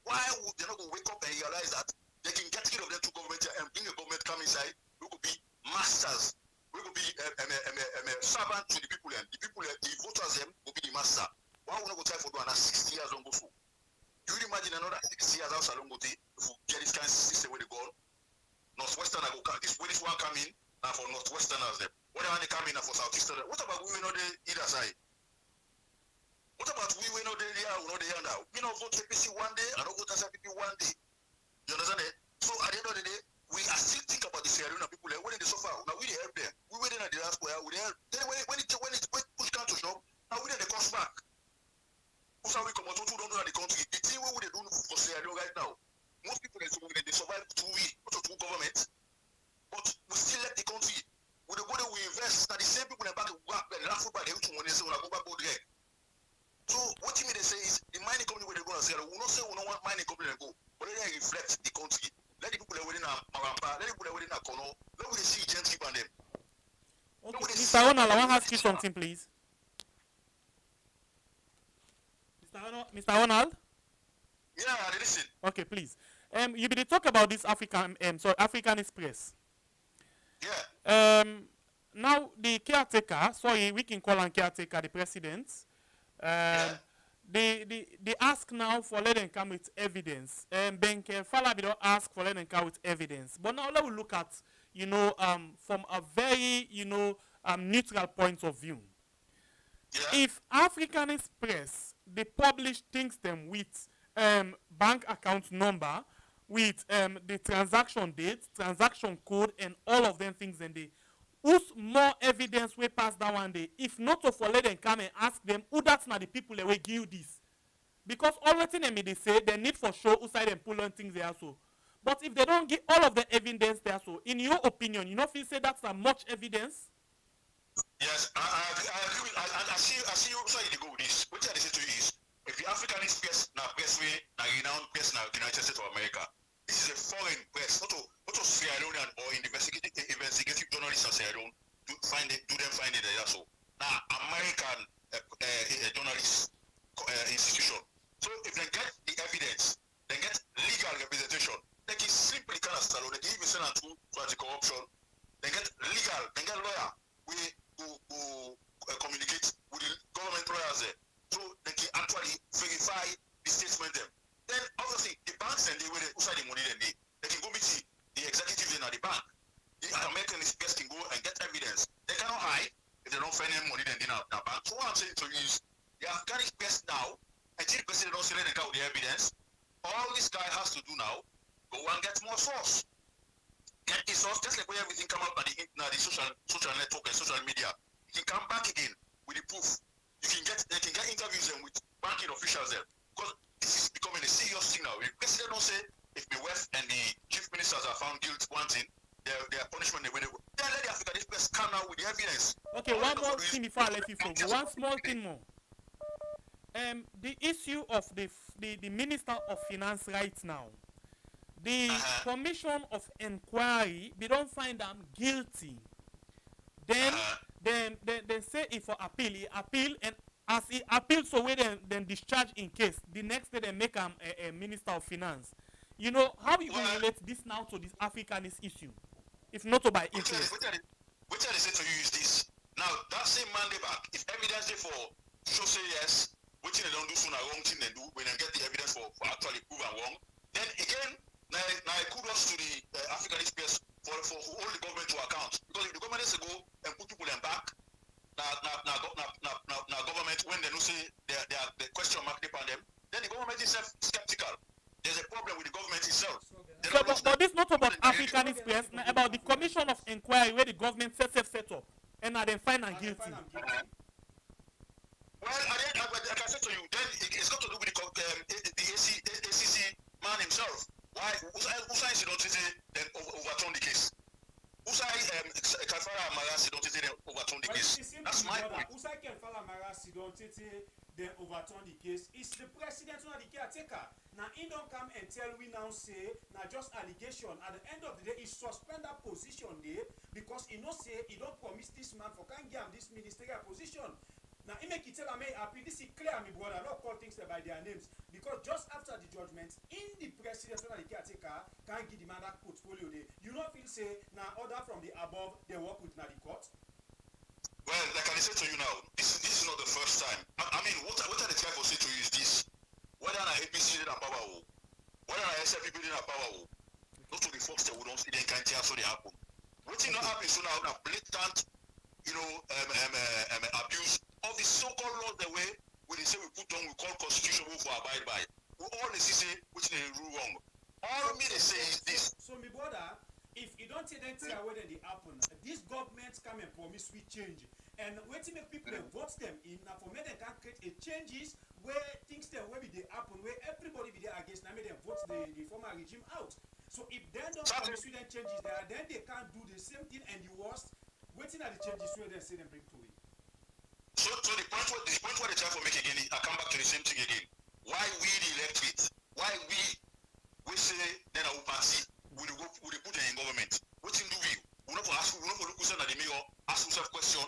Why would they not go wake up and realize that they can get rid of them to government and bring a government come inside? We could be masters. We could be servant to the people and the people, the voters them will be the master. Why would not go try for doing 60 years long go for? You would imagine another 60 years how long go take if we get this kind of system where they go on? Northwestern I go this one come in now for Northwesterners them. What about they come in for Southeastern? What about we know the either side? What about we know the here now? We know vote APC one day and don't vote SPP one day. You understand it? So at the end of the day, we are still thinking about the Sierra Mr. Ronald, I want to ask you something, please. Mr. Ronald? Yeah, I listen. Okay, please. You be talk about this African Express. Yeah. Now the caretaker, sorry, we can call him caretaker, the president. They ask now for let them come with evidence. Benke Falabi don't ask for let them come with evidence. But now let we look at, from a very, neutral point of view. Yeah. If African Express, they publish things them with bank account number, with the transaction date, transaction code, and all of them things, and they who's more evidence we pass that one day. If not to for let them come and ask them who that's not the people that will give you this. Because all the thing they say, they need for sure who side and pull on things there so. But if they don't give all of the evidence there so, in your opinion, you know if you say that's not much evidence? Yes, I agree with I see you so you go with this. What I say to you is if the African press now press way now renowned press now United States of America. This is a foreign press, not to Sierra Leone or investigative journalists in Sierra Leone do them find it there so. Now American journalist institution. So if they get the evidence, they get legal representation. They can simply kind of start. They can even send them to anti-corruption. They get legal, they get lawyer. We who communicate with the government lawyers there, so they can actually verify the statement them. Then obviously the banks and they will outside the money then they can go meet the executive then at the bank. The American Express can go and get evidence. They cannot hide if they don't find any money then in the bank. So what I'm saying to you is the African Express now, until the president don't say let them out the evidence, all this guy has to do now, go and get more source. Get the source, just like where everything come out on the social network and social media. You can come back again with the proof. They can get interviews them with banking officials there. Because this is becoming a serious thing now. The president don't say if the West and the chief ministers are found guilty wanting, their punishment they will let the African Express come out with the evidence. Okay, one more thing before I let you go. One small thing more. The issue of the Minister of Finance right now. The Commission of Enquiry, they don't find them guilty. Then they say if for appeal, he appeal, and as he appeals, so we then discharge in case. The next day they make him a Minister of Finance. You know how you relate this now to this Africanist issue, if not by interest. What I say to you is this: now that same Monday back, if evidence there for show say yes, which they don't do soon a wrong thing they do when they get the evidence for actually prove and wrong, then again. Now kudos to the African Express for hold the government to account, because if the government is to go and put people in back, now government when they don't say the question mark upon them, then the government is skeptical. There's a problem with the government itself. So, but this not about African Express, now about the Commission of Enquiry where the government set up and now they find them guilty. Well, like I said to you, then it's got to do with the ACC man himself. Why? Usai don't say then overturn the case. Usai Kafara Marasi don't say then overturn the case. That's my point. Usai Kafara Marasi don't say then overturn the case. It's the president who the caretaker. Now he don't come and tell we now say now just allegation. At the end of the day, he suspend that position there because he not say he don't promise this man for can't give him this ministerial position. Now, he make it tell me happy. This is clear, my brother. Not call things by their names. Because just after the judgment, in the president, when the caretaker can't give the man that portfolio there, you not feel say, now order from the above, they work with now the court? Well, like I said to you now, this is not the first time. I mean, what are the trying to say to you is this. Whether an APC did a power, whether an SFP did a power, not to the folks that we don't see them can't tell so they happen. What thing not happen so now blatant, abuse of the so-called laws the way when they say we put on we call constitution we for abide by. We all they say which they rule wrong. All me they say is this. So my brother, if you don't take that away then they happen, these governments come and promise we change. And waiting make people vote them in now for me they can create a changes where things them where they happen, where everybody be there against now make them vote the former regime out. So if they don't promise we then changes there, then they can't do the same thing and the worst. Waiting at the changes where they say them bring to it. So the point what they try to make again, I come back to the same thing again. Why we the electorate? Why we say then our party we put in government? What thing do we? We not for ask, we not for look at the mayor, ask himself question.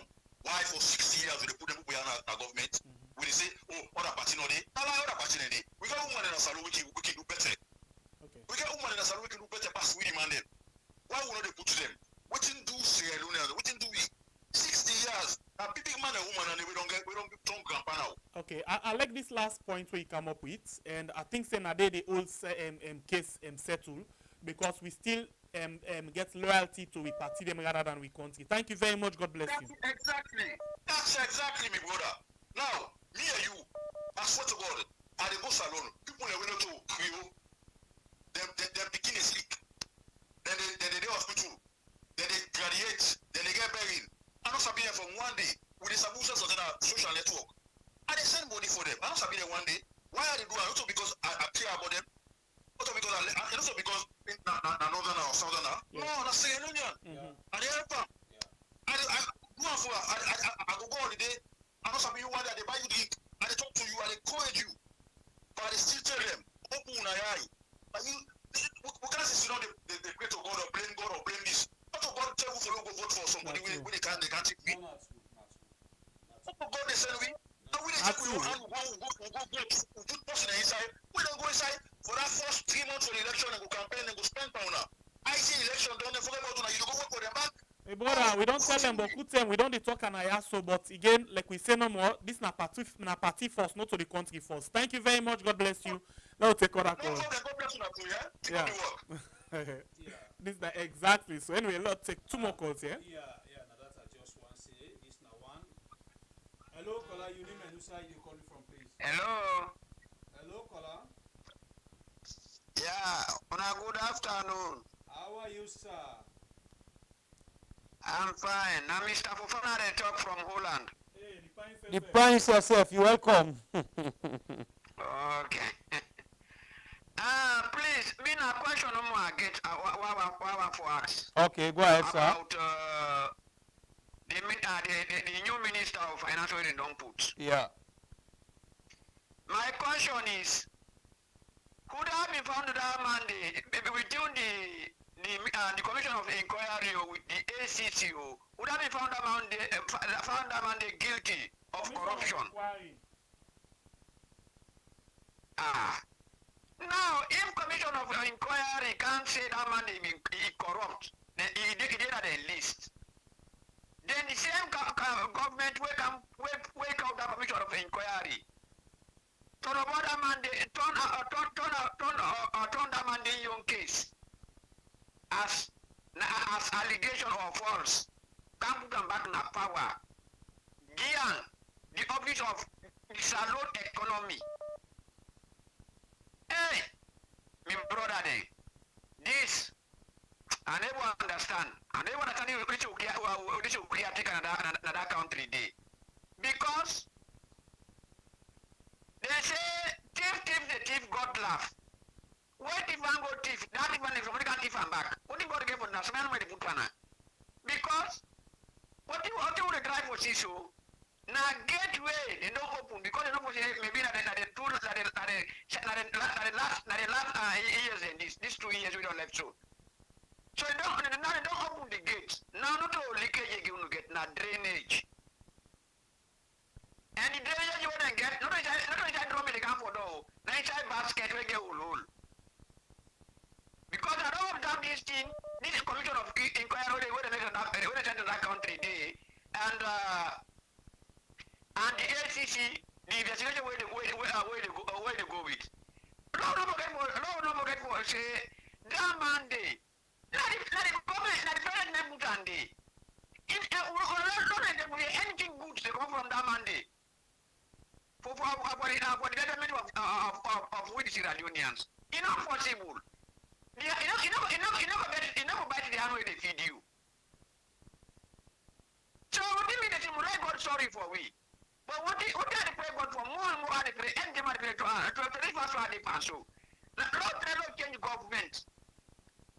to them. Wetin do Sierra Leone? Wetin do we? 60 years. A big man and woman and we don't turn grandpa now. Okay, I like this last point where you come up with, and I think say nowadays the old case settle because we still get loyalty to we party them rather than we country. Thank you very much. God bless you. That's exactly me, brother. Now, me and you, I swear to God, at the go salon, people are willing to Creole, them begin is leak. Then they hospital, then they graduate, then they get buried. I'm not sabi them from one day with the abuses of the social network. And they send money for them. I'm not sabi them one day. Why are they doing it? Also because I care about them. Also because also because northern or southern. No, that's Sierra Leone. And they help them. I go for I go on the day. I'm not sabi you one day. They buy you drink. And they talk to you and they encourage you. But they still tell them, open an eye. But you, we can't say they pray to God or blame this. Not to God tell you for go vote for somebody when they can't take me. God they send we. So we take we and we go put person inside. We don't go inside for that first 3 months of the election and go campaign and go spend pound now. I see election don't forget about now. You don't go work for them back. Hey brother, we don't tell them but good time we don't dey talk and I ask so, but again, like we say no more, this na party first, not to the country first. Thank you very much, God bless you. Now take other call. Yeah. This is exactly. So anyway, let's take 2 more calls, yeah? Yeah, now that I just want to say, this now one. Hello, caller, you name and who side you calling from, please? Hello. Hello, caller. Yeah, on a good afternoon. How are you, sir? I'm fine. Now, Mr. Fofana, they talk from Holland. Hey, define yourself. You're welcome. Okay. Please, me na question no more get what for us. Okay, go ahead, sir. About the new Minister of Finance where they don't put. Yeah. My question is, could have been found that Monday within the Commission of Enquiry with the ACCO, would have been found that Monday guilty of corruption. Now, if Commission of Enquiry can't say that man is corrupt, then he did the list. Then the same government wake up the Commission of Enquiry. So about that man, turn that man in your case as allegation or false. Can't put them back in power. Gian, the office of the salon economy. Hey, my brother, this I never understand. I never understand which will take another country day. Because they say thief got laugh. What if one go thief? That if one is somebody can thief and back. What if one get for national way to put one? Because what you would drive for issue? Now gateway they don't open because they don't maybe the last years and these 2 years we don't left so. So they don't open the gates. Now not all leakage you will get now drainage. And the drainage you want to get not inside drum the camp for door, not inside basket we get all. Because I don't have done this thing, this Commission of Enquiry where they send to that country day and the ACC, the investigation where they go with. No forget for say that Monday. Not the government, not the president put on day. Anything good they come from that Monday. For the government of which Sierra Leoneans. It's not possible. You never bite the hand where they feed you. So what do you mean that you like God sorry for we? But what are the pray God for more and more the pray and them the pray to first one the pass so. Not change government.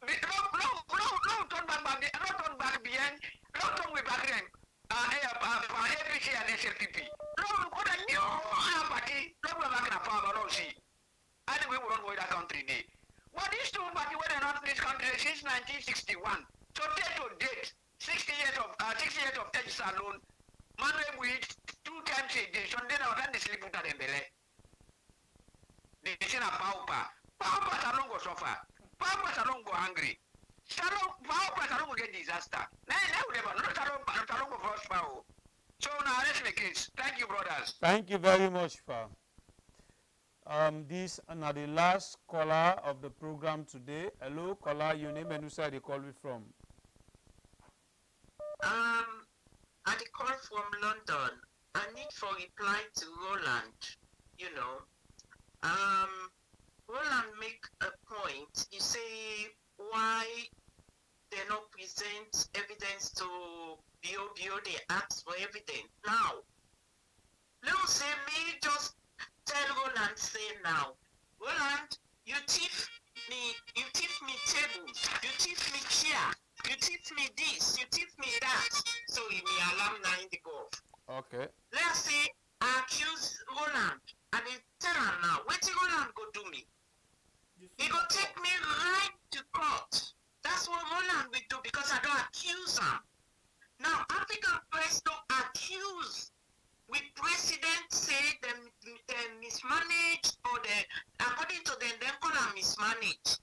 Long turn back behind, long turn we back then. APC and SLPP. Long put a new party, long back in a farm or see. And we will run with that country day. What is two party were not this country since 1961? So to date, 60 years of age salon. Man we eat 2 times a day. So then I was the sleep without them belly. They say a pauper. Paupers alone go suffer. Paupers alone go hungry. Shalom, power, but I don't get disaster. Now, never. No, Shalom of us, power. So now let's make it. Thank you, brothers. Thank you very much, Fa. This is the last caller of the program today. Hello, caller. Your name and who side you call me from? I call from London. I need for reply to Roland. You know, Roland make a point. You say why they not present evidence to BO. They ask for evidence now. Let us say me just tell Roland say now, Roland, you thief me tables, you thief me chair, you thief me this, you thief me that. So he me alarm now in the golf. Okay. Let's say I accuse Roland and they tell him now, what Roland go do me? He go take me right to court. That's what Roland will do because I don't accuse him. Now African press don't accuse. We president say them mismanaged or according to them call them mismanaged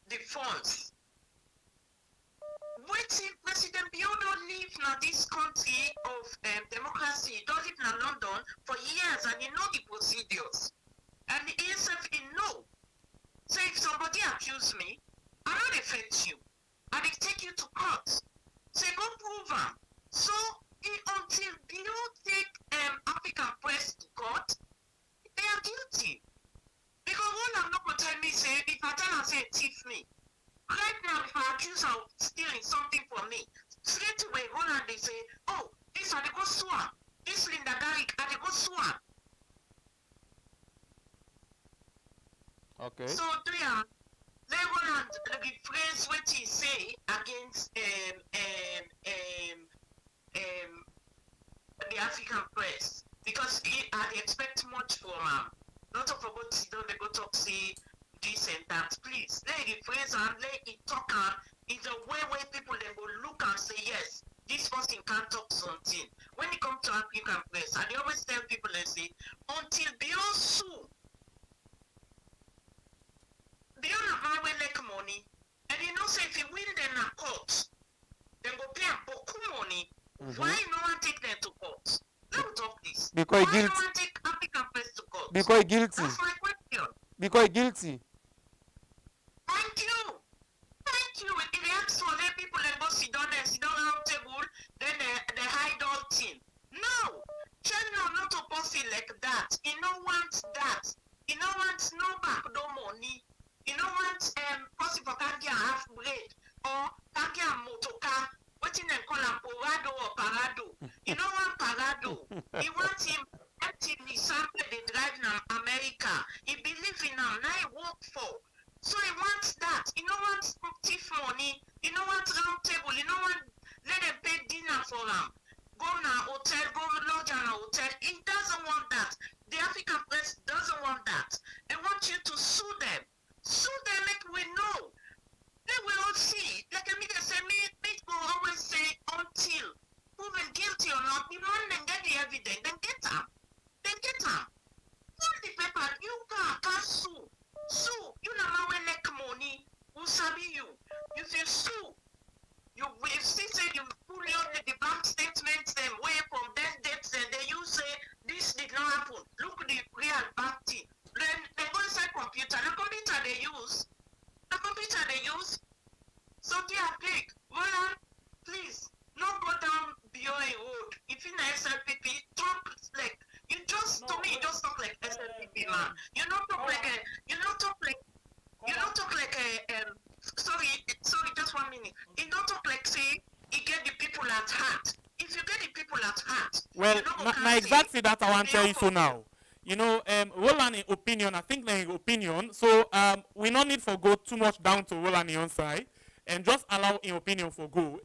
the funds. Wait President Bio don't live in this country of democracy, he don't live in London for years and he know the procedures. And the ASF he know. So if somebody accuse me, I don't defend you. I will take you to court. Say go prove them. So until you take African press to court, they are guilty. Because one I'm not going to tell me, say, if I tell her, say, thief me. Right now, if I accuse her of stealing something from me, straight away, Roland, they say, oh, this are the go swan. This Linda Garrick are the go swan. Okay. So, do you let Roland rephrase what he say against the African press because I expect much from not to forget they go talk say this and that. Please let it rephrase and let it talk in the way where people then go look and say yes, this person can talk something. When it comes to African press, I always tell people and say until beyond sue, beyond a highway like money, and you know say if you win them a court, then go pay a boku money. Why no one take them to court? Let me talk this. Because why guilty. no one take African press to court? Because guilty. That's my question. Because guilty. Thank you. Thank you. If they ask for let people and go sit down round table, then they hide all thing. No. China not supposed to like that. He no want that. He no want no back, no money. He no want person for can get half bread or can get a motor car. Wetin dem call am Parado or Parado. He no want Parado. He wants him empty Nissan they drive in America. He believe in him. Now he work for. So he wants that. He no want thief money. He no want round table. He no want let them pay dinner for him. Go na hotel, go lodge in a hotel. He doesn't want that. The African press doesn't want that. They want you to sue them. Sue them make we know. They will all see. Like I mean, they say me will always say until proven guilty or not, the man then get the evidence, then get them. Then get them. Pull the paper, you can sue. Sue. You know how we make money. Who sabi you? If you sue, you will see say you pull your the bank statements them way from that dates and then you say this did not happen. Look the real bank thing. Then they go inside computer. The computer they use. The computer they use. So they are big. Roland, please, not go down beyond a road. If in SLPP, talk like you just to me, you just talk like SLPP man. You don't talk like a sorry, just 1 minute. You don't talk like say you get the people at heart. If you get the people at heart, well, na exactly that I want to tell you so now. You know, Roland in opinion, I think in opinion, so we no need for go too much down to Roland in on side and just allow in opinion for go.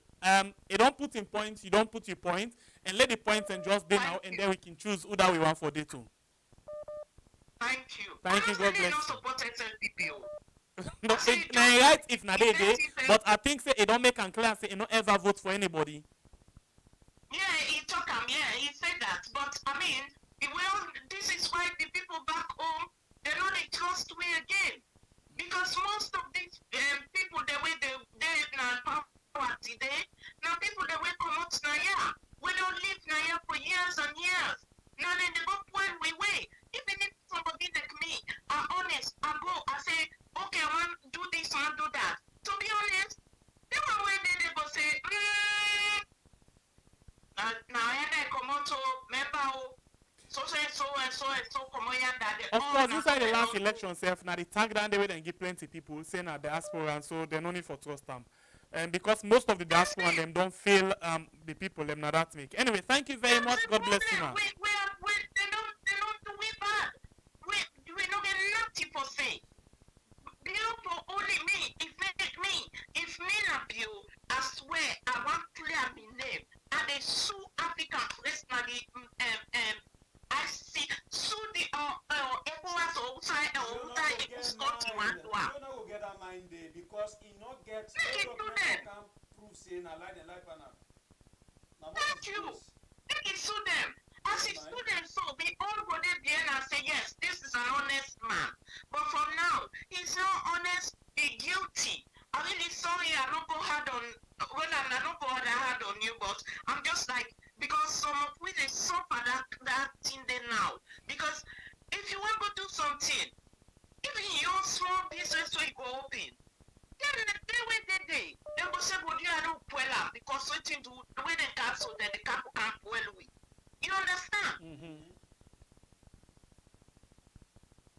You don't put in points, you don't put your point, and let the points and just day now, and then we can choose who that we want for day two. Thank you. Thank you, God bless you. Support SLPP. No, right if na dey dey, but I think say it don't make am clear say it don't ever vote for anybody. Yeah, he talk he said that, but I mean, this is why the people back home they don't trust me again. Because most of these people, the way they now Of course, inside the last election, self, now the tag down the way they give plenty people saying that diaspora, and so they no need for trust them. And because most of the diaspora and them don't feel the people them not that make. Anyway, thank you very much. God bless you, man. We don't get nothing for say. People only me. If me not you, I swear I want clear my name. And they sue African personally. I see sue the ECOWAS outside Scotland. You know get that mind there because he not get can prove saying I like the life and thank you. Make it sue them. As it sue them, so we all go there and say yes, this is an honest man. But for now, he's not honest. He's guilty. I'm really sorry. I don't go hard on. Well, I don't go hard on you, but I'm just like because some of we they suffer that thing there now. Because if you want to do something, even your small business will go open. Then they go say, "But you are not well because something do the way they cancel that the couple can't well with." You understand? Mm-hmm.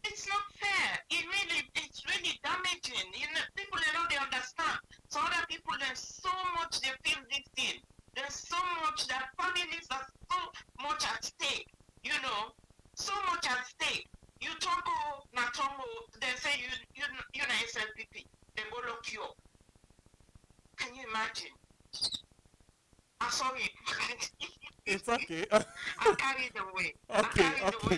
It's not fair. It's really damaging. You know, people they don't understand. So other people there's so much they feel this thing. There's so much that families are so much at stake. You know, so much at stake. You talk Natongo, they say you na SLPP. They go lock you up. Can you imagine? I'm sorry. It's okay. I carried away. Okay.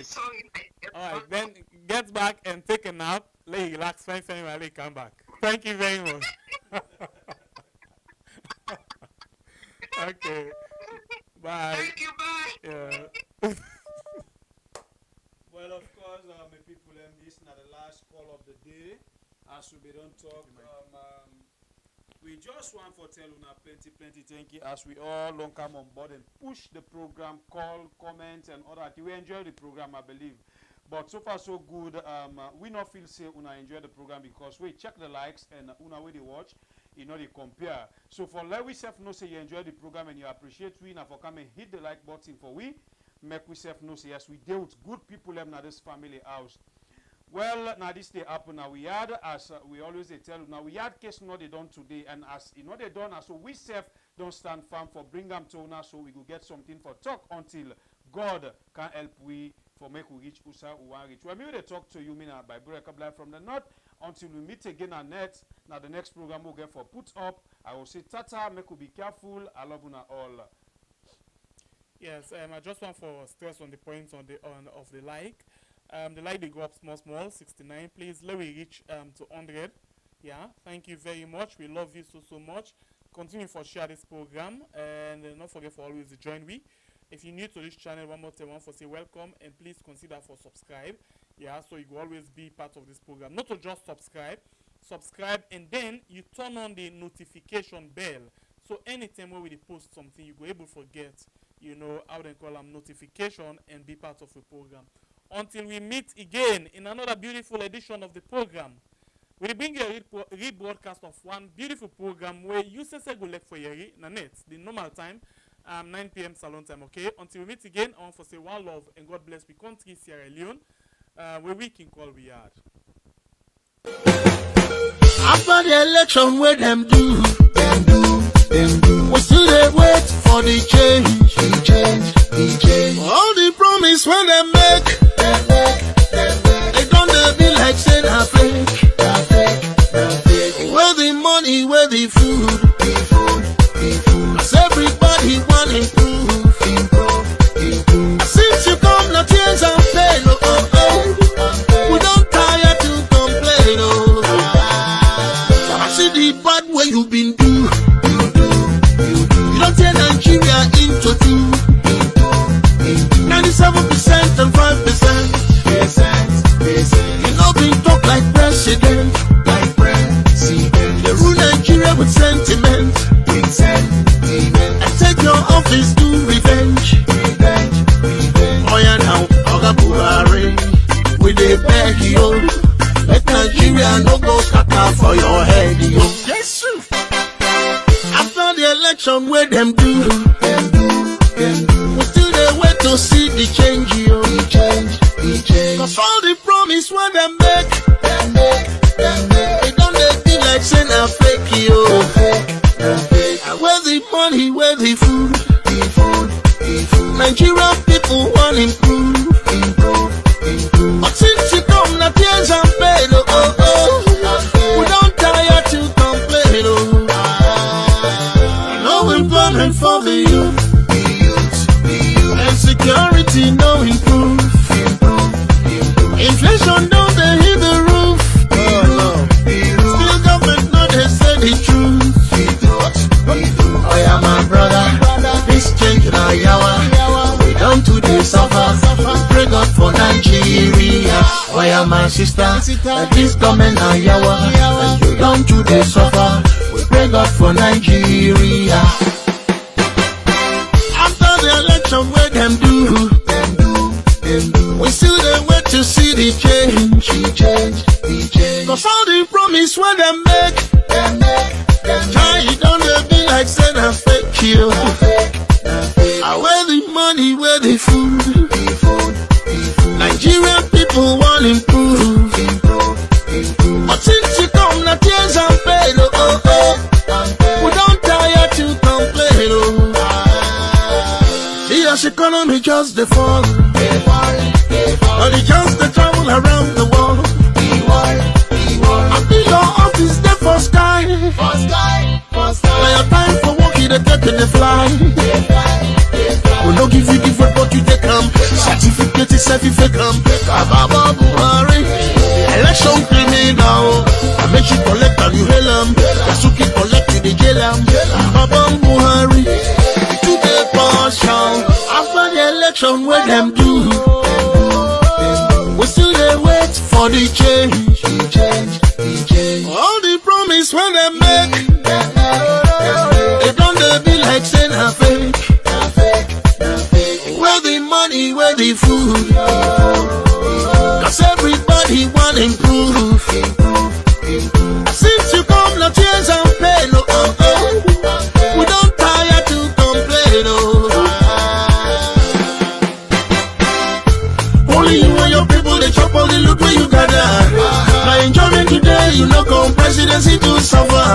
Sorry. All right, then get back and take a nap. Let you relax. Fine, while you come back. Thank you very much. Okay. Bye. Thank you. Bye. Yeah. Well, of course, my people, this is not the last call of the day. As we don't talk, we just want to tell una plenty thank you as we all don't come on board and push the program, call, comment, and all that. We enjoy the program, I believe. But so far so good. We not feel say una enjoy the program because we check the likes and una way they watch, you know they compare. So for let we self know say you enjoy the program and you appreciate we now for come and hit the like button for we make we self know say yes we deal with good people them now this family house. Well, now this day happen now we had as we always they tell you now we had case not they done today and as you know they done so we self don't stand firm for bring them to now so we go get something for talk until God can help we for make we reach Usa Uwan reach. Well, maybe they talk to you mina by breakup live from the north until we meet again at net. Now the next program we'll get for put up. I will say tata, make you be careful. I love you all. Yes, I just want for stress on the points of the like. The like they go up small, 69. Please let we reach to 100. Yeah, thank you very much. We love you so much. Continue for share this program and don't forget for always to join we. If you're new to this channel, one more time, I want to say welcome and please consider for subscribe. Yeah, so you will always be part of this program. Not to just subscribe and then you turn on the notification bell. So anytime when we post something, you go able to get, you know, how they call them notification and be part of the program. Until we meet again in another beautiful edition of the program. We bring you a rebroadcast of one beautiful program where you say go left for your na net, the normal time, 9 p.m. Salon time, okay? Until we meet again, I want to say one love and God bless we country Sierra Leone, where we can call we are. After the election, where them do. We still they wait for the change. All the promise when they make, they don't be like saying I fake. Where the money, where the food. As everybody want improve. Since you come, no tears and pain. We don't tire to complain. I see the bad way you been do. You don't turn Nigeria into two. 97% and 5%. You know been talk like president. They rule Nigeria with sentiment. And take your office to revenge. Oh yeah now, Oga Buhari, we dey beg you. Let Nigeria no go scatter for your head, yo. Yes, sir. After the election, where them do. We still dey wait to see the change, yo. Cause all the promise when they make, they don't they be like saying a fake you. Where the money, where the food, Nigerian people want improve. But since you come, not tears and pain, we don't tire to complain, no employment for the youth, and security no improve. Inflation don't they hit the roof, still government no they say the truth. Oh yeah, my brother, this change na yawa. We don't today suffer. Pray God for Nigeria. Oh yeah, my sister, this government na yawa. You don't today suffer. We pray God for Nigeria. After the election, where them do, we still they wait to see the change. Cause all the promise when they make, child don't they be like saying a fake you. Where the money, where the food, Nigerian people want improve. But since you come, not tears and pain, we don't tire to complain. The economy just the fall, but it just the travel around the world. I feel your office there for sky. Now your time for working the take and the fly. We don't give it, but you take them. Certificate is certificate. Ababa Buhari, election criminal. I make you collect and you hail them. Kasuki collect you the jail them. Ababa Buhari, to the partial. After the election, what them do? We still they wait for the change. All the promise when they make, they don't they be like saying a fake. Where the money, where the food, cause everybody want improve. Since you come, no tears and pain, we don't tire to complain, Only you and your people, they chop all the loot where you gather. My enjoyment today, you know, come presidency to suffer.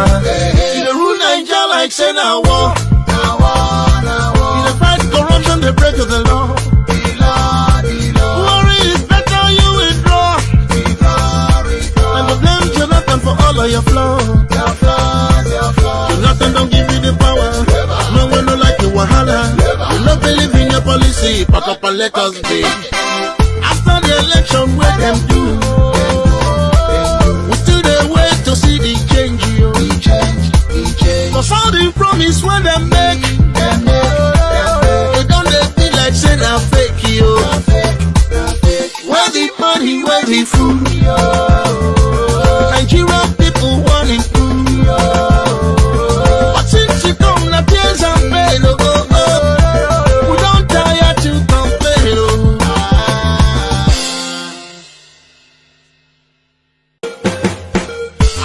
You rule Nigeria like say now war. You dey fight corruption, they break the law. Worry is better, you withdraw. And the blame Jonathan for all of your flaws. Jonathan don't give you the power. No one don't like the wahala. You don't believe in your policy, pack up and let us be. After the election, where them do, we still they wait to see the change. Cause all the promise when they make, they don't they be like saying a fake you. Where the money, where the food, Nigerian people want improve. But since you come, not tears and pain, we don't tire to complain.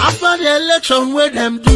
After the election, where them do,